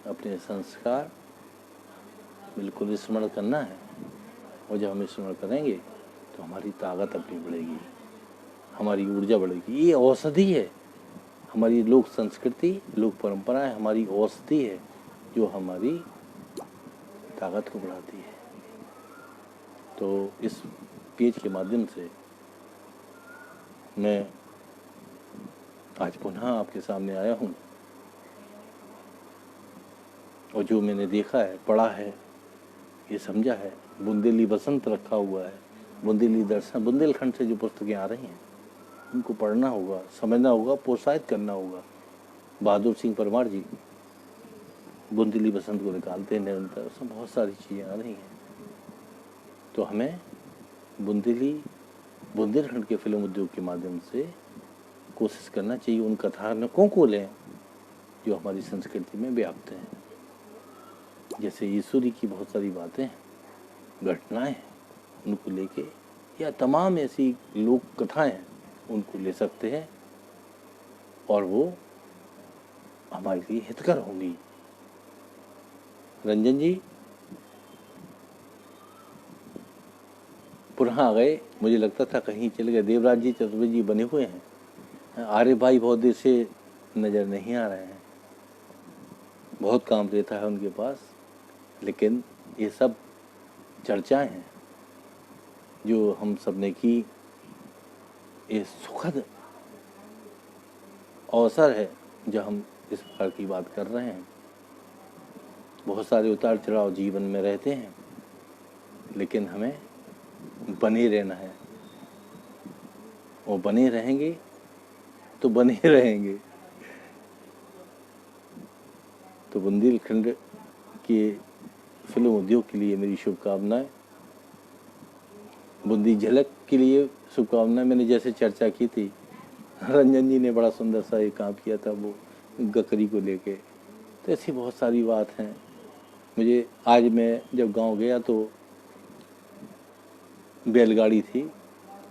अपने संस्कार बिल्कुल स्मरण करना है, और जब हम स्मरण करेंगे तो हमारी ताकत अपनी बढ़ेगी, हमारी ऊर्जा बढ़ेगी। ये औषधि है, हमारी लोक संस्कृति, लोक परंपराएं हमारी औषधि है जो हमारी ताकत को बढ़ाती है। तो इस पेज के माध्यम से मैं आज पुनः आपके सामने आया हूँ, और जो मैंने देखा है, पढ़ा है, ये समझा है, बुंदेली बसंत रखा हुआ है, बुंदेली दर्शन, बुंदेलखंड से जो पुस्तकें आ रही हैं उनको पढ़ना होगा, समझना होगा, प्रोत्साहित करना होगा। बहादुर सिंह परमार जी बुंदेली बसंत को निकालते हैं निरंतर, उसमें बहुत सारी चीज़ें आ रही हैं। तो हमें बुंदेली बुंदेलखंड के फिल्म उद्योग के माध्यम से कोशिश करना चाहिए उन कथानकों को लें जो हमारी संस्कृति में व्याप्त हैं। जैसे ईश्वरी की बहुत सारी बातें हैं, घटनाएं हैं, उनको लेके, या तमाम ऐसी लोक कथाएं हैं, उनको ले सकते हैं और वो हमारे लिए हितकर होंगी। रंजन जी पुनः आ गए, मुझे लगता था कहीं चले गए। देवराज जी चतुर्वेदी जी बने हुए हैं। आर्य भाई बहुत देर से नज़र नहीं आ रहे हैं, बहुत काम रहता है उनके पास, लेकिन ये सब चर्चाएं हैं जो हम सब ने की। ये सुखद अवसर है जब हम इस प्रकार की बात कर रहे हैं। बहुत सारे उतार चढ़ाव जीवन में रहते हैं, लेकिन हमें बने रहना है, और बने रहेंगे तो बने रहेंगे। तो बुंदेलखंड के फिल्म उद्योग के लिए मेरी शुभकामनाएं, बुंदी झलक के लिए शुभकामनाएं। मैंने जैसे चर्चा की थी, रंजन जी ने बड़ा सुंदर सा एक काम किया था वो गकरी को लेके। तो ऐसी बहुत सारी बात हैं। मुझे आज मैं जब गांव गया तो बैलगाड़ी थी,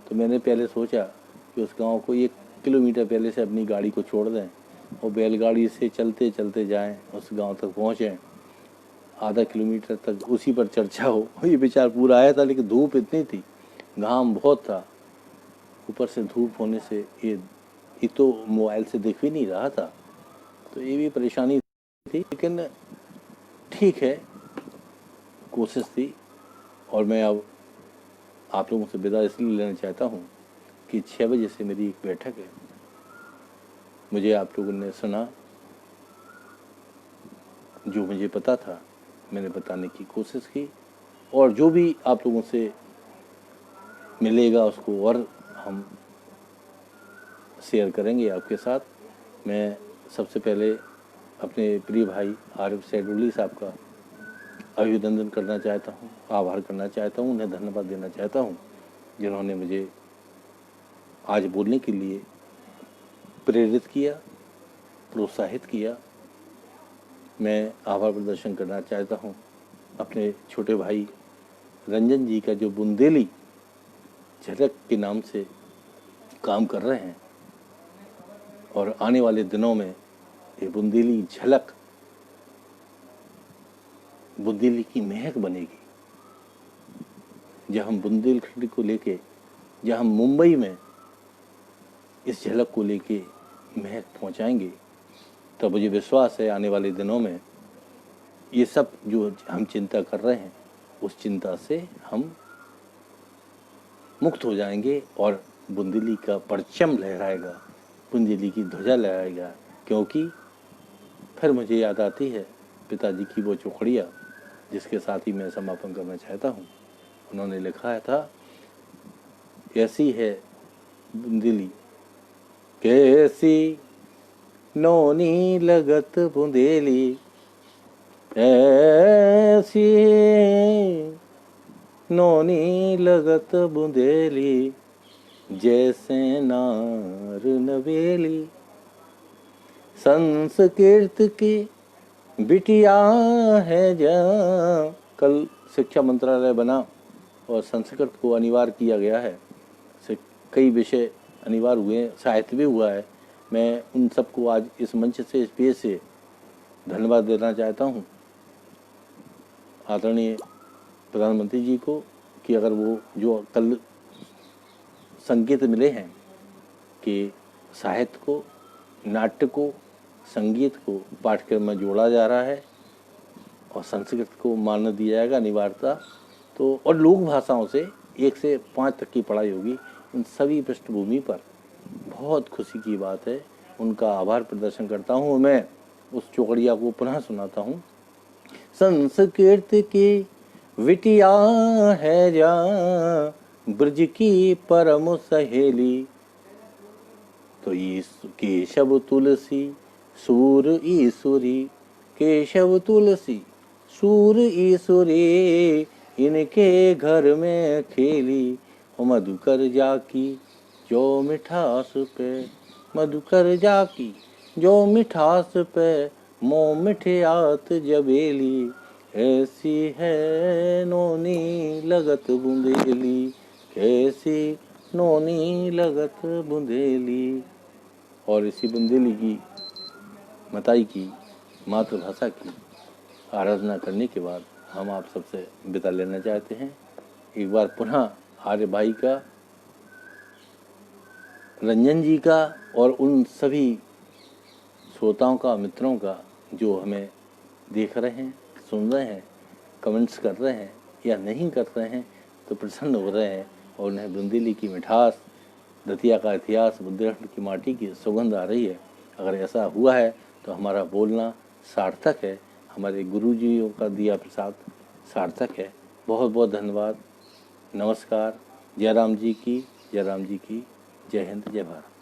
तो मैंने पहले सोचा कि उस गांव को 1 किलोमीटर पहले से अपनी गाड़ी को छोड़ दें और बैलगाड़ी से चलते चलते जाएं, उस गांव तक पहुंचें। आधा किलोमीटर तक उसी पर चर्चा हो। ये विचार पूरा आया था, लेकिन धूप इतनी थी, घाम बहुत था, ऊपर से धूप होने से ये तो मोबाइल से दिख भी नहीं रहा था, तो ये भी परेशानी थी। लेकिन ठीक है, कोशिश थी। और मैं अब आप लोगों से विदा इसलिए लेना चाहता हूँ कि 6 बजे से मेरी एक बैठक है। मुझे आप लोगों ने सुना, जो मुझे पता था मैंने बताने की कोशिश की, और जो भी आप लोगों से मिलेगा उसको और हम शेयर करेंगे आपके साथ। मैं सबसे पहले अपने प्रिय भाई आरिफ सैदुल्ली साहब का अभिनंदन करना चाहता हूँ, आभार करना चाहता हूँ, उन्हें धन्यवाद देना चाहता हूँ जिन्होंने मुझे आज बोलने के लिए प्रेरित किया, प्रोत्साहित किया। मैं आभार प्रदर्शन करना चाहता हूँ अपने छोटे भाई रंजन जी का, जो बुंदेली झलक के नाम से काम कर रहे हैं, और आने वाले दिनों में ये बुंदेली झलक बुंदेली की महक बनेगी। जब हम बुंदेलखंड को लेके, जब हम मुंबई में इस झलक को लेके महक पहुंचाएंगे, तब मुझे विश्वास है आने वाले दिनों में ये सब जो हम चिंता कर रहे हैं, उस चिंता से हम मुक्त हो जाएंगे और बुंदेली का परचम लहराएगा, बुंदेली की ध्वजा लहराएगा। क्योंकि फिर मुझे याद आती है पिताजी की वो चौखड़िया, जिसके साथ ही मैं समापन करना चाहता हूँ। उन्होंने लिखा था, ऐसी है बुंदेली कैसी नौनी लगत बुंदेली, ऐसी नौनी लगत बुंदेली, जैसे नार नवेली। संस्कृत की बिटिया है जा। कल शिक्षा मंत्रालय बना और संस्कृत को अनिवार्य किया गया है। कई विषय अनिवार्य हुए, साहित्य भी हुआ है। मैं उन सबको आज इस मंच से, इस पेज से धन्यवाद देना चाहता हूँ आदरणीय प्रधानमंत्री जी को, कि अगर वो जो कल संकेत मिले हैं कि साहित्य को, नाट्य को, संगीत को पाठ्यक्रम में जोड़ा जा रहा है और संस्कृत को मान्य दिया जाएगा अनिवार्यता, तो और लोक भाषाओं से 1 से 5 तक की पढ़ाई होगी। इन सभी पृष्ठभूमि पर बहुत खुशी की बात है। उनका आभार प्रदर्शन करता हूँ। मैं उस चौकड़िया को पुनः सुनाता हूँ। संस्कृत की विटिया है जा, ब्रज की परम सहेली, तो ये केशव तुलसी सूर ईश्वरी, केशव तुलसी सूर ईश्वरी, इनके घर में खेली, ओ मधुकर जाकी जो मिठास पे, मधुकर जाकी जो मिठास पे, मोह मिठियात जबेली, ऐसी है नोनी लगत बुंदेली, कैसी नोनी लगत बुंदेली। और इसी बुंदेली की, मताई की, मातृभाषा की आराधना करने के बाद हम आप सबसे विदा लेना चाहते हैं। एक बार पुनः आर्य भाई का, रंजन जी का और उन सभी श्रोताओं का, मित्रों का जो हमें देख रहे हैं, सुन रहे हैं, कमेंट्स कर रहे हैं या नहीं कर रहे हैं तो प्रसन्न हो रहे हैं और उन्हें बुंदेली की मिठास, दतिया का इतिहास, बुंदेलखंड की माटी की सुगंध आ रही है। अगर ऐसा हुआ है तो हमारा बोलना सार्थक है, हमारे गुरुजियों का दिया प्रसाद सार्थक है। बहुत बहुत धन्यवाद। नमस्कार। जयराम जी की, जयराम जी की। जय हिंद, जय भारत।